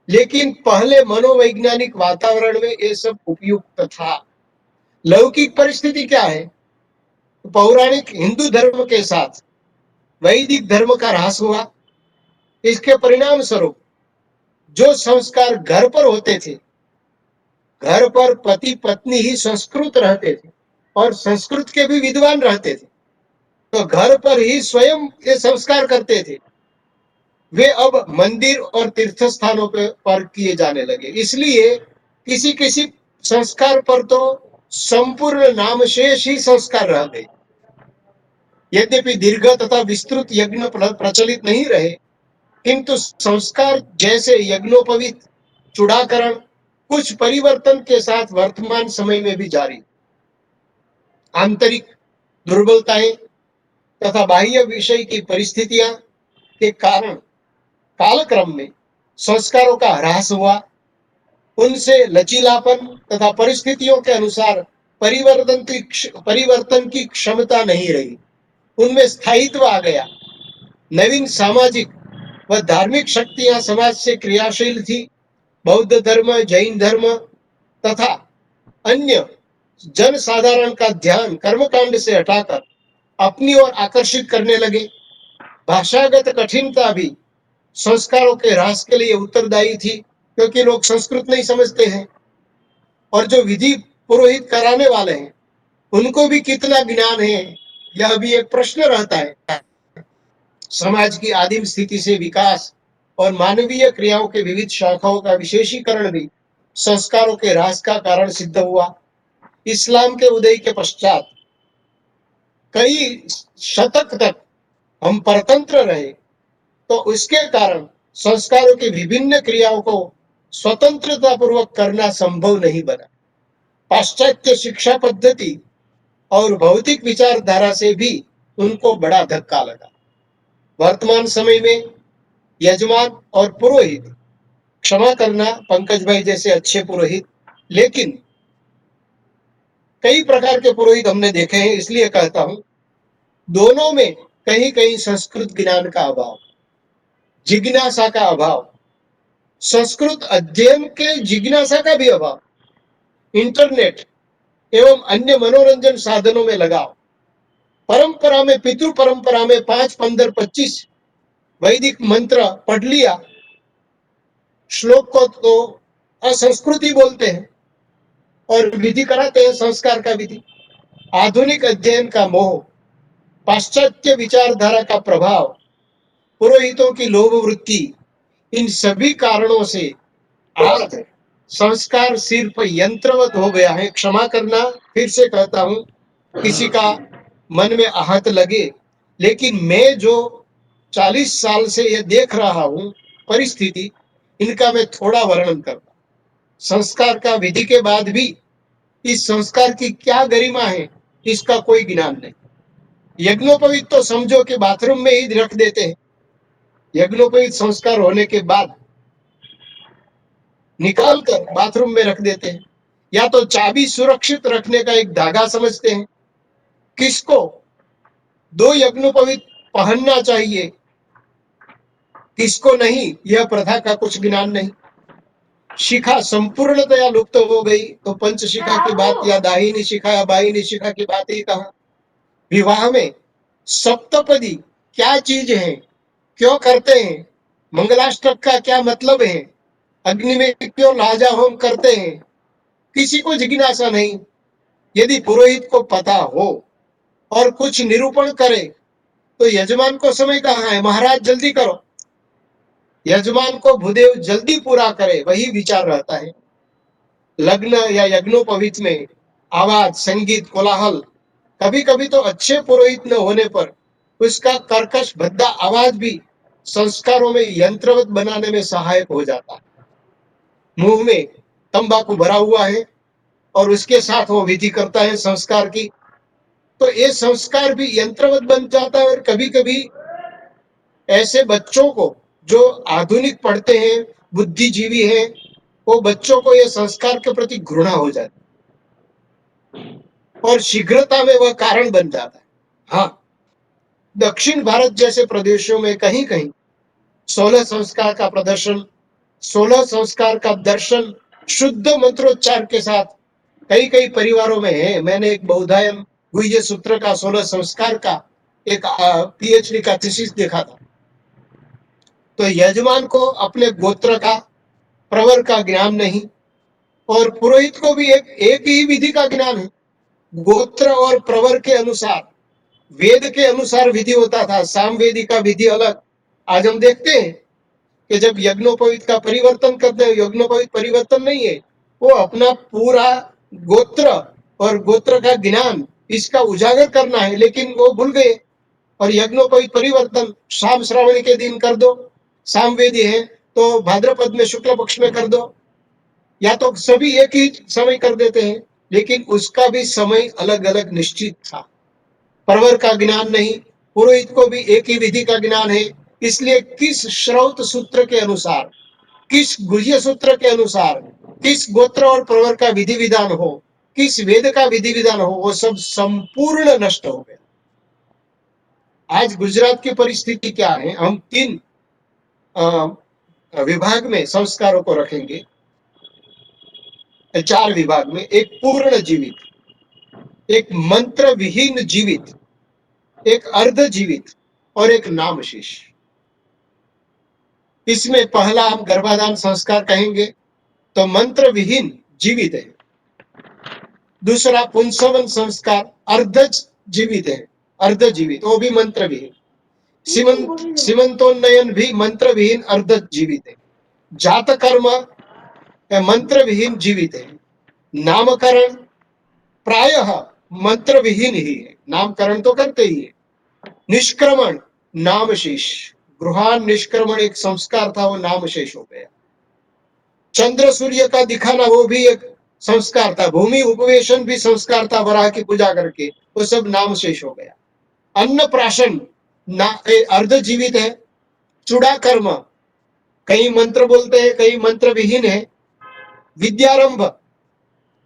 लेकिन पहले मनोवैज्ञानिक वातावरण में ये सब उपयुक्त था। लौकिक परिस्थिति क्या है? पौराणिक हिंदू धर्म के साथ वैदिक धर्म का ह्रास हुआ। इसके परिणाम स्वरूप जो संस्कार घर पर होते थे, घर पर पति पत्नी ही संस्कृत रहते थे और संस्कृत के भी विद्वान रहते थे, तो घर पर ही स्वयं ये संस्कार करते थे, वे अब मंदिर और तीर्थ स्थानों पर किए जाने लगे। इसलिए किसी किसी संस्कार पर तो संपूर्ण नामशेष ही संस्कार रह गए। यद्यपि दीर्घ तथा विस्तृत यज्ञ प्रचलित नहीं रहे, किंतु संस्कार जैसे यज्ञोपवीत, चूड़ाकरण कुछ परिवर्तन के साथ वर्तमान समय में भी जारी। आंतरिक दुर्बलताएं तथा बाह्य विषय की परिस्थितियां के कारण कालक्रम में संस्कारों का ह्रास हुआ। उनसे लचीलापन तथा परिस्थितियों के अनुसार परिवर्तन की क्षमता नहीं रही, उनमें स्थायित्व आ गया। नवीन सामाजिक व धार्मिक शक्तियां समाज से क्रियाशील थी। बौद्ध धर्म, जैन धर्म तथा अन्य जन साधारण का ध्यान कर्मकांड से हटाकर अपनी ओर आकर्षित करने लगे। भाषागत कठिनता भी संस्कारों के ह्रास के लिए उत्तरदायी थी, क्योंकि लोग संस्कृत नहीं समझते हैं, और जो विधि पुरोहित कराने वाले हैं उनको भी कितना ज्ञान है, यह भी एक प्रश्न रहता है। समाज की आदिम स्थिति से विकास और मानवीय क्रियाओं के विविध शाखाओं का विशेषीकरण भी संस्कारों के ह्रास का कारण सिद्ध हुआ। इस्लाम के उदय के पश्चात कई शतक तक हम परतंत्र रहे, तो उसके कारण संस्कारों की विभिन्न क्रियाओं को स्वतंत्रता पूर्वक करना संभव नहीं बना। पाश्चात्य शिक्षा पद्धति और भौतिक विचारधारा से भी उनको बड़ा धक्का लगा। वर्तमान समय में यजमान और पुरोहित, क्षमा करना पंकज भाई जैसे अच्छे पुरोहित, लेकिन कई प्रकार के पुरोहित हमने देखे हैं, इसलिए कहता हूं, दोनों में कहीं कहीं संस्कृत ज्ञान का अभाव, जिज्ञासा का अभाव, संस्कृत अध्ययन के जिज्ञासा का भी अभाव, इंटरनेट एवं अन्य मनोरंजन साधनों में लगाव, परंपरा में, पितृ परंपरा में 5, 15, 25 वैदिक मंत्र पढ़ लिया, श्लोक को तो असंस्कृति बोलते हैं और विधि कराते हैं, संस्कार का विधि। आधुनिक अध्ययन का मोह, पाश्चात्य विचारधारा का प्रभाव, पुरोहितों की लोभ वृत्ति, इन सभी कारणों से आज संस्कार सिर्फ यंत्रवत हो गया है। क्षमा करना, फिर से कहता हूं, किसी का मन में आहत लगे, लेकिन मैं जो 40 साल से ये देख रहा हूं परिस्थिति, इनका मैं थोड़ा वर्णन करता। संस्कार का विधि के बाद भी इस संस्कार की क्या गरिमा है, इसका कोई ज्ञान नहीं। यज्ञोपवीत तो समझो कि बाथरूम में ही रख देते हैं। यज्ञोपवीत संस्कार होने के बाद निकाल कर बाथरूम में रख देते हैं, या तो चाबी सुरक्षित रखने का एक धागा समझते हैं। किसको 2 यज्ञोपवीत पहनना चाहिए, किसको नहीं, यह प्रथा का कुछ ज्ञान नहीं। शिखा संपूर्णतया लुप्त हो गई, तो पंचशिखा की बात या दाहिनी शिखा या बाहिनी शिखा की बात ही कहा। विवाह में सप्तपदी क्या चीज है, क्यों करते हैं, मंगलाष्टक का क्या मतलब है, अग्नि में क्यों लाजा होम करते हैं, किसी को जिज्ञासा नहीं। यदि पुरोहित को पता हो और कुछ निरूपण करे, तो यजमान को समय कहाँ है, महाराज जल्दी करो, यजमान को भूदेव जल्दी पूरा करे, वही विचार रहता है। लग्न या यज्ञोपवीत में आवाज, संगीत, कोलाहल, कभी कभी तो अच्छे पुरोहित न होने पर उसका कर्कश भद्दा आवाज भी संस्कारों में यंत्रवत बनाने में सहायक हो जाता है। मुंह में तंबाकू भरा हुआ है और उसके साथ वो विधि करता है संस्कार की, तो ये संस्कार भी यंत्रवत बन जाता है। और कभी कभी ऐसे बच्चों को जो आधुनिक पढ़ते हैं, बुद्धिजीवी हैं, वो बच्चों को ये संस्कार के प्रति घृणा हो जाती और शीघ्रता में वह कारण बन जाता है। हाँ, दक्षिण भारत जैसे प्रदेशों में कहीं कहीं 16 संस्कार का प्रदर्शन, 16 संस्कार का दर्शन शुद्ध मंत्रोच्चार के साथ कई कई परिवारों में है। मैंने एक बौधायन गुह्य सूत्र का 16 संस्कार का एक पीएचडी का थीसिस देखा था। तो यजमान को अपने गोत्र का, प्रवर का ज्ञान नहीं, और पुरोहित को भी एक ही विधि का ज्ञान है। गोत्र और प्रवर के अनुसार, वेद के अनुसार विधि होता था, सामवेदी का विधि अलग। आज हम देखते हैं कि जब यज्ञोपवीत का परिवर्तन करते हैं, यज्ञोपवीत परिवर्तन नहीं है, वो अपना पूरा गोत्र और गोत्र का ज्ञान इसका उजागर करना है, लेकिन वो भूल गए और यज्ञोपवीत परिवर्तन शाम श्रावणी के दिन कर दो, सामवेदी है तो भाद्रपद में शुक्ल पक्ष में कर दो, या तो सभी एक ही समय कर देते हैं, लेकिन उसका भी समय अलग अलग निश्चित था। प्रवर का ज्ञान नहीं, पुरोहित को भी एक ही विधि का ज्ञान है, इसलिए किस श्रौत सूत्र के अनुसार, किस गुह्य सूत्र के अनुसार, किस गोत्र और प्रवर का विधि विधान हो, किस वेद का विधि विधान हो, वो सब संपूर्ण नष्ट हो गया। आज गुजरात की परिस्थिति क्या है? हम 3 विभाग में संस्कारों को रखेंगे, 4 विभाग में। एक पूर्ण जीवित, एक मंत्र विहीन जीवित, एक अर्ध जीवित और एक नामशेष। इसमें पहला हम गर्भाधान संस्कार कहेंगे तो मंत्र विहीन जीवित है। दूसरा पुंसवन संस्कार अर्ध जीवित है, अर्ध जीवित, वो भी मंत्र विहीन। सीमंतोन्नयन भी मंत्र विहीन अर्ध जीवित है। जात कर्म मंत्र विहीन जीवित है। नामकरण प्रायः मंत्र विहीन ही है, नामकरण तो करते ही है। निष्क्रमण नामशेष, गृहान निष्क्रमण एक संस्कार था, वो नामशेष हो गया। चंद्र सूर्य का दिखाना वो भी एक संस्कार था। भूमि उपवेशन भी संस्कार था, वराह की पूजा करके, वो सब नामशेष हो गया। अन्न प्राशन अर्ध जीवित है। चूड़ा कर्म कई मंत्र बोलते हैं, कई मंत्र विहीन है। विद्यारंभ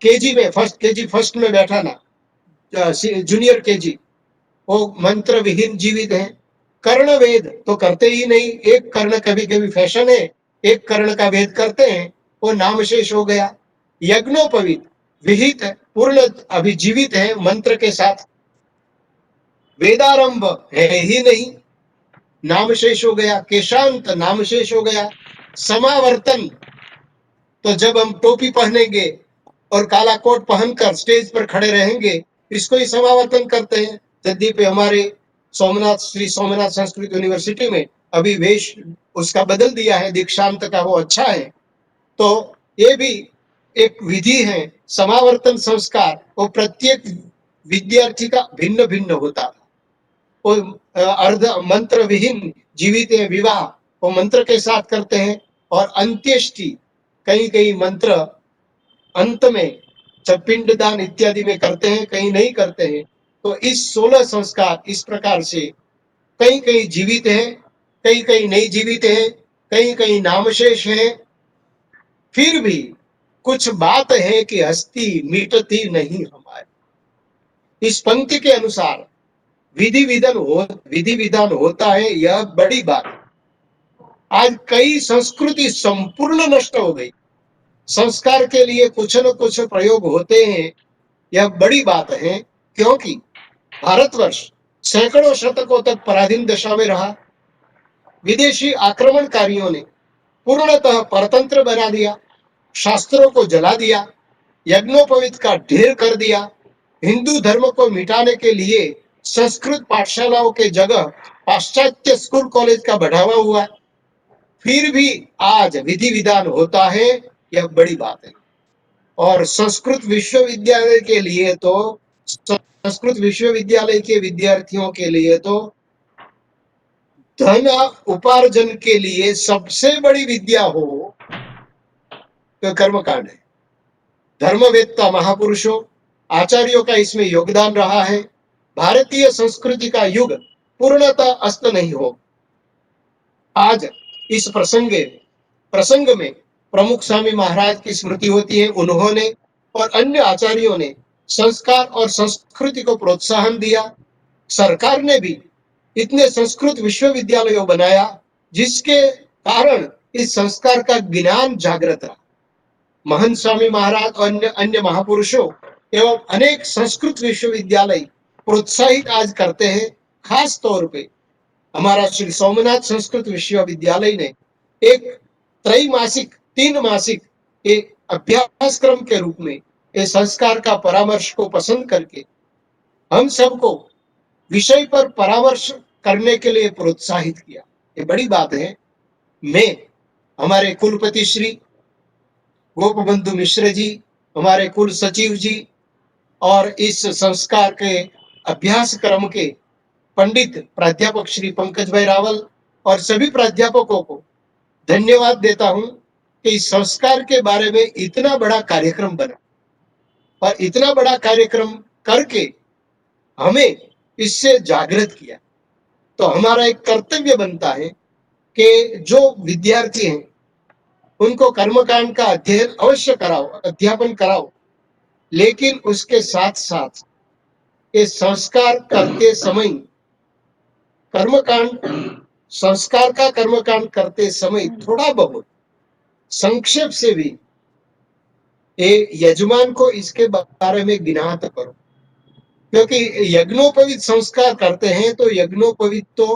केजी में फर्स्ट में बैठाना, जूनियर केजी, वो मंत्र विहीन जीवित है। कर्ण वेद तो करते ही नहीं, एक कर्ण कभी कभी फैशन है, एक कर्ण का वेद करते हैं, वो नामशेष हो गया। यज्ञोपवीत विहित है, पूर्ण अभी जीवित है मंत्र के साथ। वेदारंभ है ही नहीं, नामशेष हो गया। केशांत नामशेष हो गया। समावर्तन तो जब हम टोपी पहनेंगे और काला कोट पहनकर स्टेज पर खड़े रहेंगे, इसको ही समावर्तन करते हैं। यद्यपि हमारे श्री सोमनाथ संस्कृत यूनिवर्सिटी में अभी वेश उसका बदल दिया है, दीक्षांत का, वो अच्छा है। तो ये भी एक विधि है। समावर्तन संस्कार वो प्रत्येक विद्यार्थी का भिन्न भिन्न होता था। वो अर्ध मंत्र विहीन जीवित विवाह वो मंत्र के साथ करते हैं, और अंत्येष्टि कई कई मंत्र अंत में पिंडदान इत्यादि में करते हैं, कहीं नहीं करते हैं। तो इस 16 संस्कार इस प्रकार से कहीं कहीं जीवित है, कहीं कहीं नहीं जीवित है, कहीं कहीं नामशेष है। फिर भी कुछ बात है कि हस्ती मिटती नहीं हमारी। इस पंक्ति के अनुसार विधि विधान होता है, यह बड़ी बात। आज कई संस्कृति संपूर्ण नष्ट हो गई। संस्कार के लिए कुछ न कुछ प्रयोग होते हैं, यह बड़ी बात है, क्योंकि भारतवर्ष सैकड़ों शतकों तक पराधीन दशा में रहा। विदेशी आक्रमणकारियों ने पूर्णतः परतंत्र बना दिया, शास्त्रों को जला दिया, यज्ञोपवीत का ढेर कर दिया। हिंदू धर्म को मिटाने के लिए संस्कृत पाठशालाओं के जगह पाश्चात्य स्कूल कॉलेज का बढ़ावा हुआ। फिर भी आज विधि विधान होता है, यह बड़ी बात है। और संस्कृत विश्वविद्यालय के लिए तो, संस्कृत विश्वविद्यालय के विद्यार्थियों के लिए तो धन उपार्जन के लिए सबसे बड़ी विद्या हो तो कर्मकांड है। धर्मवेत्ता महापुरुषों, आचार्यों का इसमें योगदान रहा है। भारतीय संस्कृति का युग पूर्णतः अस्त नहीं हो। आज इस प्रसंग में प्रमुख स्वामी महाराज की स्मृति होती है। उन्होंने और अन्य आचार्यों ने संस्कार और संस्कृति को प्रोत्साहन दिया। सरकार ने भी इतने संस्कृत विश्वविद्यालयों बनाया, जिसके कारण इस संस्कार का ज्ञान जागृत रहा। महंत स्वामी महाराज और अन्य अन्य महापुरुषों एवं अनेक संस्कृत विश्वविद्यालय प्रोत्साहित आज करते हैं। खास तौर पे हमारा श्री सोमनाथ संस्कृत विश्वविद्यालय ने एक त्रैमासिक 3 मासिक एक अभ्यासक्रम के रूप में इस संस्कार का परामर्श को पसंद करके हम सबको विषय पर परामर्श करने के लिए प्रोत्साहित किया। ये बड़ी बात है। मैं हमारे कुलपति श्री गोपबंधु मिश्र जी, हमारे कुल सचिव जी और इस संस्कार के अभ्यास क्रम के पंडित प्राध्यापक श्री पंकज भाई रावल और सभी प्राध्यापकों को धन्यवाद देता हूं कि इस संस्कार के बारे में इतना बड़ा कार्यक्रम बना और इतना बड़ा कार्यक्रम करके हमें इससे जागृत किया। तो हमारा एक कर्तव्य बनता है कि जो विद्यार्थी हैं उनको कर्मकांड का अध्ययन अवश्य कराओ, अध्यापन कराओ, लेकिन उसके साथ साथ ये संस्कार करते समय कर्मकांड संस्कार का कर्मकांड करते समय थोड़ा बहुत संक्षेप से भी ये यजमान को इसके बारे में ज्ञात करो, क्योंकि यज्ञोपवीत संस्कार करते हैं तो यज्ञोपवीत तो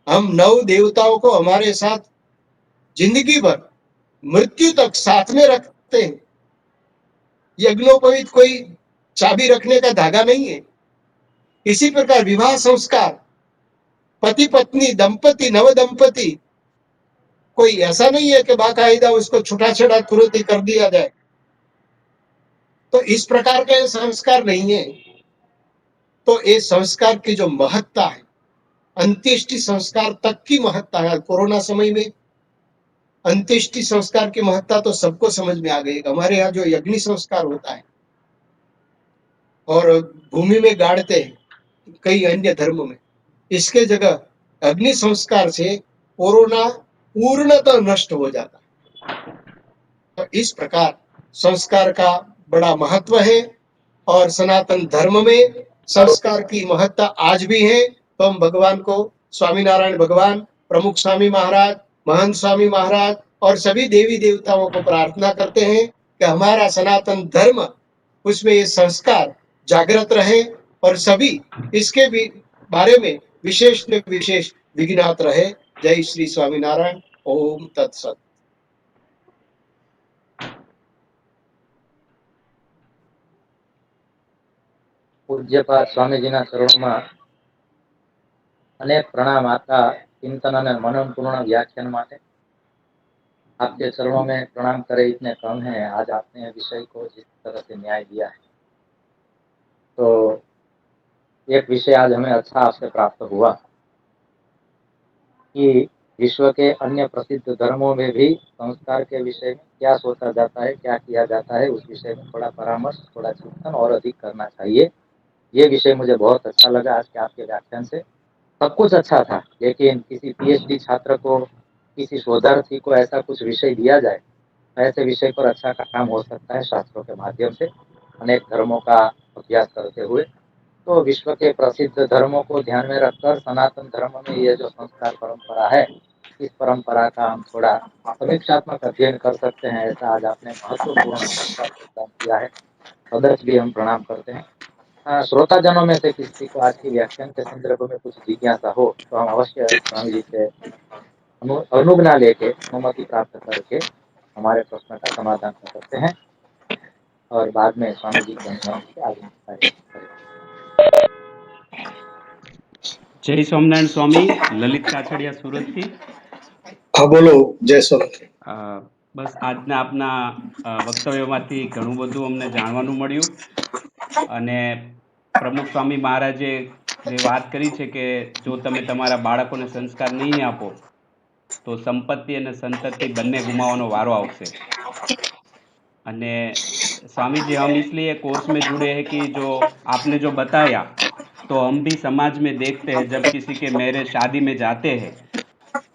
हम 9 देवताओं को हमारे साथ जिंदगी भर मृत्यु तक साथ में रखते हैं। यज्ञोपवीत कोई चाबी रखने का धागा नहीं है। इसी प्रकार विवाह संस्कार, पति पत्नी दंपति नव दंपति, कोई ऐसा नहीं है कि बाकायदा उसको छुटा तुरंत ही कर दिया जाए। तो इस प्रकार के संस्कार नहीं है। तो ये संस्कार की जो महत्ता है, अंत्येष्टि संस्कार तक की महत्ता है। कोरोना समय में अंत्येष्टि संस्कार की महत्ता तो सबको समझ में आ गई। हमारे यहाँ जो यज्ञ संस्कार होता है और भूमि में गाड़ते हैं कई अन्य धर्म में, इसके जगह अग्नि संस्कार से कोरोना पूर्णतः नष्ट हो जाता है। तो इस प्रकार संस्कार का बड़ा महत्व है और सनातन धर्म में संस्कार की महत्ता आज भी है। तो हम भगवान को, स्वामीनारायण भगवान, प्रमुख स्वामी महाराज, महंत स्वामी महाराज और सभी देवी देवताओं को प्रार्थना करते हैं कि हमारा सनातन धर्म, उसमें ये संस्कार जागृत रहे और सभी इसके भी बारे में विशेष में विशेष विज्ञात रहे। जय श्री स्वामीनारायण। ओम तत्सत। પૂજ્યપાદ સ્વામીજીના ચરણોમાં અનેક પ્રણામ આપતા ચિંતન અને મનનપૂર્ણ व्याख्यान માટે। आपके चरणों में प्रणाम करे इतने कम है। आज आपने विषय को जिस तरह से न्याय दिया है, तो एक विषय आज हमें अच्छा आपसे प्राप्त हुआ कि विश्व के अन्य प्रसिद्ध धर्मों में भी संस्कार के विषय में क्या सोचा जाता है, क्या किया जाता है, उस विषय में थोड़ा परामर्श, थोड़ा चिंतन और अधिक करना चाहिए। ये विषय मुझे बहुत अच्छा लगा आज के आपके व्याख्यान से। सब कुछ अच्छा था, लेकिन किसी पीएचडी छात्र को, किसी शोधार्थी को ऐसा कुछ विषय दिया जाए, ऐसे विषय पर अच्छा काम हो सकता है शास्त्रों के माध्यम से, अनेक धर्मों का अभ्यास करते हुए। तो विश्व के प्रसिद्ध धर्मों को ध्यान में रखकर सनातन धर्म में ये जो संस्कार परंपरा है, इस परंपरा का हम थोड़ा समीक्षात्मक अध्ययन कर सकते हैं। ऐसा आज आपने महत्वपूर्ण प्रदान किया है। सदस्य भी हम प्रणाम करते हैं। श्रोताजनों में से किसी को आज की व्याख्यान के संदर्भ में कुछ जिज्ञासा हो तो हम अवश्य स्वामी जी से अनुज्ञा लेके, अनुमति प्राप्त करके हमारे प्रश्न का समाधान कर सकते हैं और बाद में स्वामी जी की अनुमति से आगे करें। જય સ્વામિનારાયણ સ્વામી, લલિત કાછડિયા સુરતથી। हाँ बोलो। जय स्वामी। બસ આજના આપના વક્તવ્યમાંથી ઘણું બધું અમને જાણવાનું મળ્યું અને પ્રમુખ સ્વામી મહારાજે જે વાત કરી છે કે જો તમે તમારા બાળકોને સંસ્કાર નહીં આપો તો સંપત્તિ અને સંતતિ બંને ગુમાવવાનો વારો આવશે। અને स्वामी जी, हम इसलिए कोर्स में जुड़े हैं कि जो आपने जो बताया, तो हम भी समाज में देखते हैं जब किसी के मैरिज शादी में जाते हैं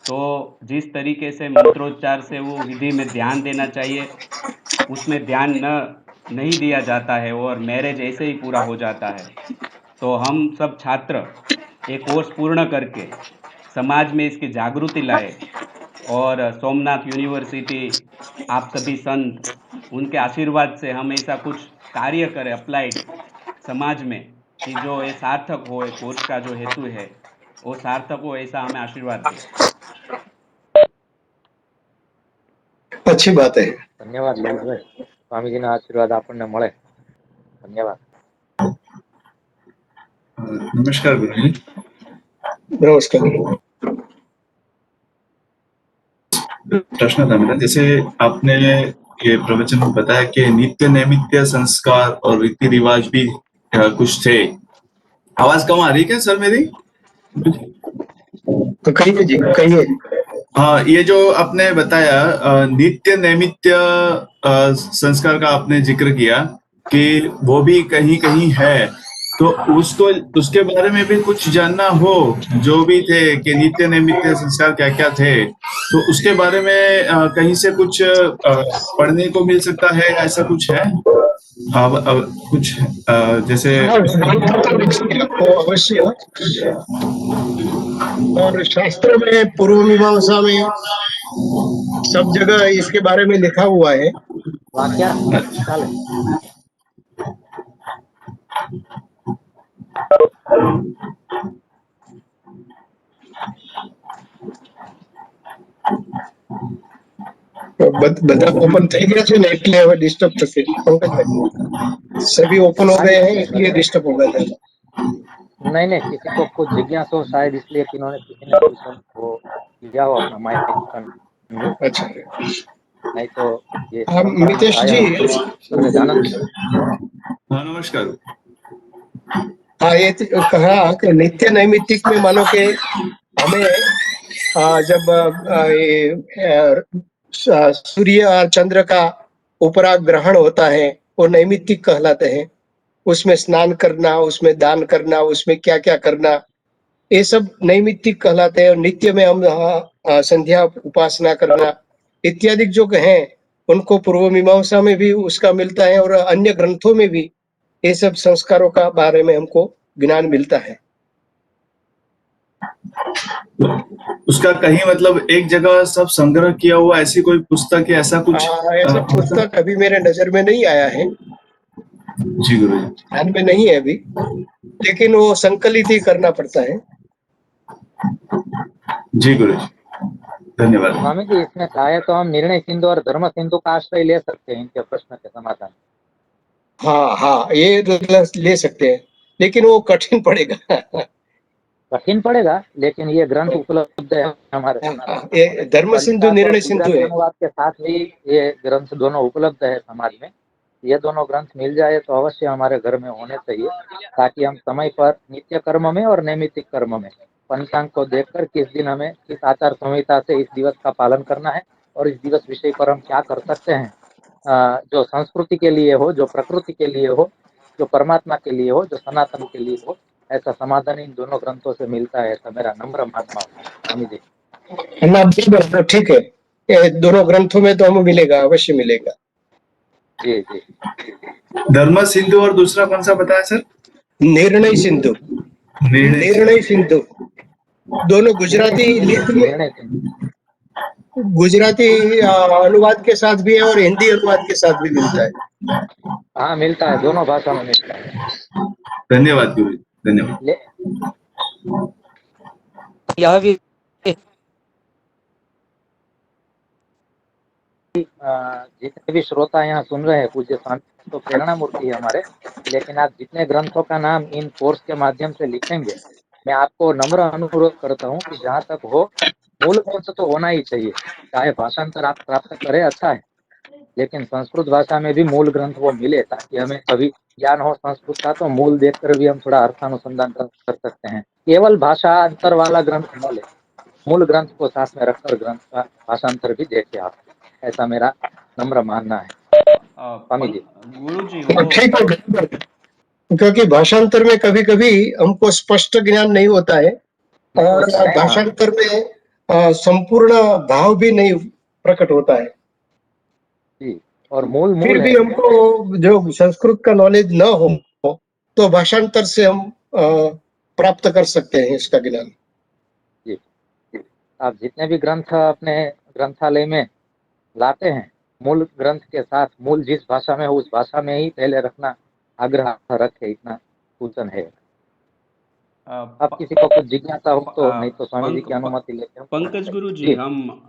तो जिस तरीके से मंत्रोच्चार से वो विधि में ध्यान देना चाहिए, उसमें ध्यान नहीं दिया जाता है और मैरिज ऐसे ही पूरा हो जाता है। तो हम सब छात्र ये कोर्स पूर्ण करके समाज में इसकी जागृति लाए और सोमनाथ यूनिवर्सिटी, आप सभी संत, उनके आशीर्वाद से हम ऐसा कुछ कार्य करें अप्लाइड समाज में कि जो ये सार्थक हो, ये कोर्स का जो हेतु है वो सार्थक हो, ऐसा हमें आशीर्वाद दें। अच्छी बात है। धन्यवाद લલિતભાઈ, સ્વામીજીના આશીર્વાદ આપણને મળે। ધન્યવાદ। नमस्कार गुरुजी। नमस्कार। प्रश्न था मेरा, जैसे आपने ये प्रवचन में बताया कि नित्य नैमित्य संस्कार और रीति रिवाज भी कुछ थे। आवाज कम आ रही है क्या सर मेरी? तो कहिए जी, कहिए। हाँ, ये जो आपने बताया नित्य नैमित्य संस्कार का आपने जिक्र किया कि वो भी कहीं कहीं है, तो उसको उसके बारे में भी कुछ जानना हो, जो भी थे कि नित्य नैमित्य संस्कार क्या क्या थे, तो उसके बारे में कहीं से कुछ पढ़ने को मिल सकता है, ऐसा कुछ है? कुछ जैसे आपको अवश्य, और शास्त्रों में, पूर्व मीमांसा में सब जगह इसके बारे में लिखा हुआ है। વાક્યા ચાલે। બધા ઓપન થઈ ગયા છે ને એટલે હવે ડિસ્ટર્બ થશે પંકજભાઈ, સभी ओपन हो गए हैं इसलिए डिस्टर्ब हो गया था। नहीं नहीं, किसी को कुछ जिज्ञासा हो शायद इसलिए कि इन्होंने किसी ने क्वेश्चन को किया हो अपना माइक म्यूट, अच्छा, नहीं तो ये हाँ मितेश जी। गजानंद हाँ नमस्कार। हाँ, ये कहा कि नित्य नैमित्तिक में मानो कि हमें जब सूर्य और चंद्र का उपराग ग्रहण होता है वो नैमित्तिक कहलाते हैं। उसमें स्नान करना, उसमें दान करना, उसमें क्या क्या करना, ये सब नैमित्तिक कहलाते हैं। और नित्य में हम संध्या उपासना करना इत्यादि जो हैं उनको पूर्व मीमांसा में भी उसका मिलता है और अन्य ग्रंथों में भी ये सब संस्कारों का बारे में हमको ज्ञान मिलता है। उसका कहीं मतलब एक जगह सब संग्रह किया हुआ ऐसी कोई पुस्तक है, ऐसा कुछ? ऐसा पुस्तक अभी मेरे नजर में नहीं आया है, जी गुरु जी। ध्यान में नहीं है अभी, लेकिन वो संकलित ही करना पड़ता है। जी गुरु जी, धन्यवाद। स्वामी जी, इसमें चाहे तो हम निर्णय सिंधु और धर्म सिंधु का आश्रय ले सकते हैं इनके प्रश्न के समाधान। हाँ हाँ, ये ले सकते हैं, लेकिन वो कठिन पड़ेगा। कठिन पड़ेगा, लेकिन ये ग्रंथ उपलब्ध है हमारे ये धर्म सिंधु, निर्णय सिंधु है। अनुवाद के साथ भी ये ग्रंथ दोनों उपलब्ध है समाज में। ये दोनों ग्रंथ मिल जाए तो अवश्य हमारे घर में होने चाहिए, ताकि हम समय पर नित्य कर्म में और नैमित्तिक कर्म में पंचांग को देखकर किस दिन हमें किस आचार संहिता से इस दिवस का पालन करना है और इस दिवस विषय पर हम क्या कर सकते हैं, जो संस्कृति के लिए हो, जो प्रकृति के लिए हो, जो परमात्मा के लिए हो, जो सनातन के लिए हो, ऐसा समाधान इन दोनों ग्रंथों से मिलता है, ऐसा मेरा नम्र मानना है। स्वामी जी ठीक है, ये दोनों ग्रंथों में तो हमें मिलेगा, अवश्य मिलेगा। जी जी। धर्म सिंधु और दूसरा कौन सा बताया सर? निर्णय सिंधु। निर्णय सिंधु दोनों गुजराती अनुवाद के साथ भी है और हिंदी अनुवाद के साथ भी मिलता है। हाँ मिलता है, दोनों भाषा में मिलता है। धन्यवाद गुरु, धन्यवाद। यह भी जितने भी श्रोता यहाँ सुन रहे हैं, पूज्य स्वामी तो प्रेरणा मूर्ति है हमारे, लेकिन आप जितने ग्रंथों का नाम इन कोर्स के माध्यम से लिखेंगे, मैं आपको नम्र अनुरोध करता हूँ कि जहाँ तक हो मूल ग्रंथ तो होना ही चाहिए। चाहे भाषांतर आप प्राप्त करें अच्छा है, लेकिन संस्कृत भाषा में भी मूल ग्रंथ वो मिले, ताकि हमें कभी ज्ञान हो संस्कृत का तो मूल देखकर भी हम थोड़ा अर्थानुसंधान कर सकते हैं। केवल भाषा अंतर वाला ग्रंथ न ले, मूल ग्रंथ को साथ में रखकर ग्रंथ का भाषांतर भी देखे आप, ऐसा मेरा नम्र मानना है। स्वामी जी गुरु जी ठीक है, क्योंकि भाषांतर में कभी कभी हमको स्पष्ट ज्ञान नहीं होता है और भाषांतर में संपूर्ण भाव भी नहीं प्रकट होता है जी, और मूल फिर भी हमको जो संस्कृत का नॉलेज न हो तो भाषांतर से हम प्राप्त कर सकते हैं इसका ज्ञान। जी, आप जितने भी ग्रंथ अपने ग्रंथालय में लाते हैं, मूल ग्रंथ के साथ मूल जिस भाषा में हो उस भाषा में ही पहले रखना आग्रह रखे, इतना सूचन है। अ, अब प- किसी को कुछ जिज्ञासा हो तो, अ, नहीं तो स्वामी जी पंक की प- अनुमति लेते हैं। पंकज गुरु जी, जी हम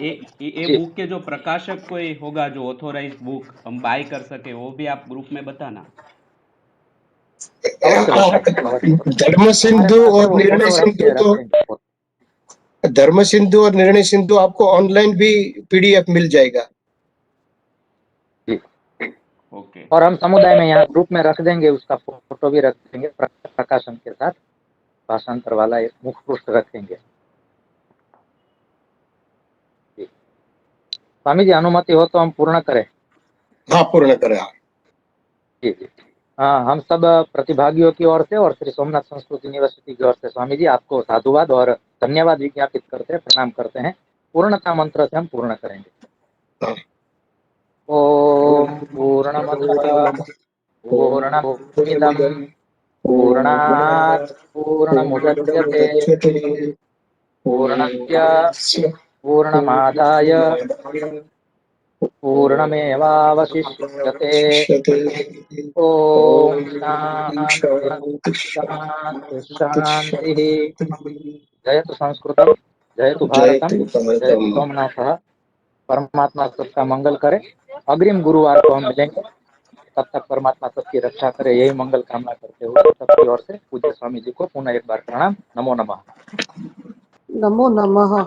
ये जी, बुक के जो प्रकाशक कोई होगा जो ऑथोराइज बुक हम बाय कर सके, वो भी आप ग्रुप में बताना। अवश्य बताएंगे, अवश्य। धर्म हमारे सिंधु पास है, और वो निर्णय फोटो सिंधु रख तो, देंगे। धर्म सिंधु और निर्णय सिंधु आपको ऑनलाइन भी पीडीएफ मिल जाएगा। जी, ओके। और हम समुदाय में यहाँ ग्रुप में रख देंगे, उसका फोटो भी रख देंगे प्रकाशन के साथ, भाषांतर वाला एक मुख पृष्ठ रखेंगे। जी, स्वामी जी अनुमति हो तो हम पूर्ण करें। हाँ, पूर्ण करें आप। जी जी, हाँ, हम सब प्रतिभागियों की ओर से और श्री सोमनाथ संस्कृत यूनिवर्सिटी की ओर से स्वामी जी आपको साधुवाद और धन्यवाद विज्ञापित करते हैं, प्रणाम करते हैं। पूर्णता मंत्र से हम पूर्ण करेंगे। हाँ। ओम पूर्णमद पूर्णमिदं पूर्णात् पूर्णमुदच्यते पूर्णस्य पूर्णमादाय पूर्णमेवावशिष्यते। ओम शांति शांति शांति। जयतु संस्कृतम, जयतु भारतम, जयतु सोमनाथ। परमात्मा सबका मंगल करे। अग्रिम गुरुवार को हम मिलेंगे, तब तक परमात्मा सबकी रक्षा करे, यही मंगल कामना करते हुए सबकी ओर से पूज्य स्वामी जी को पुनः एक बार प्रणाम। नमो नमः। नमो नमः।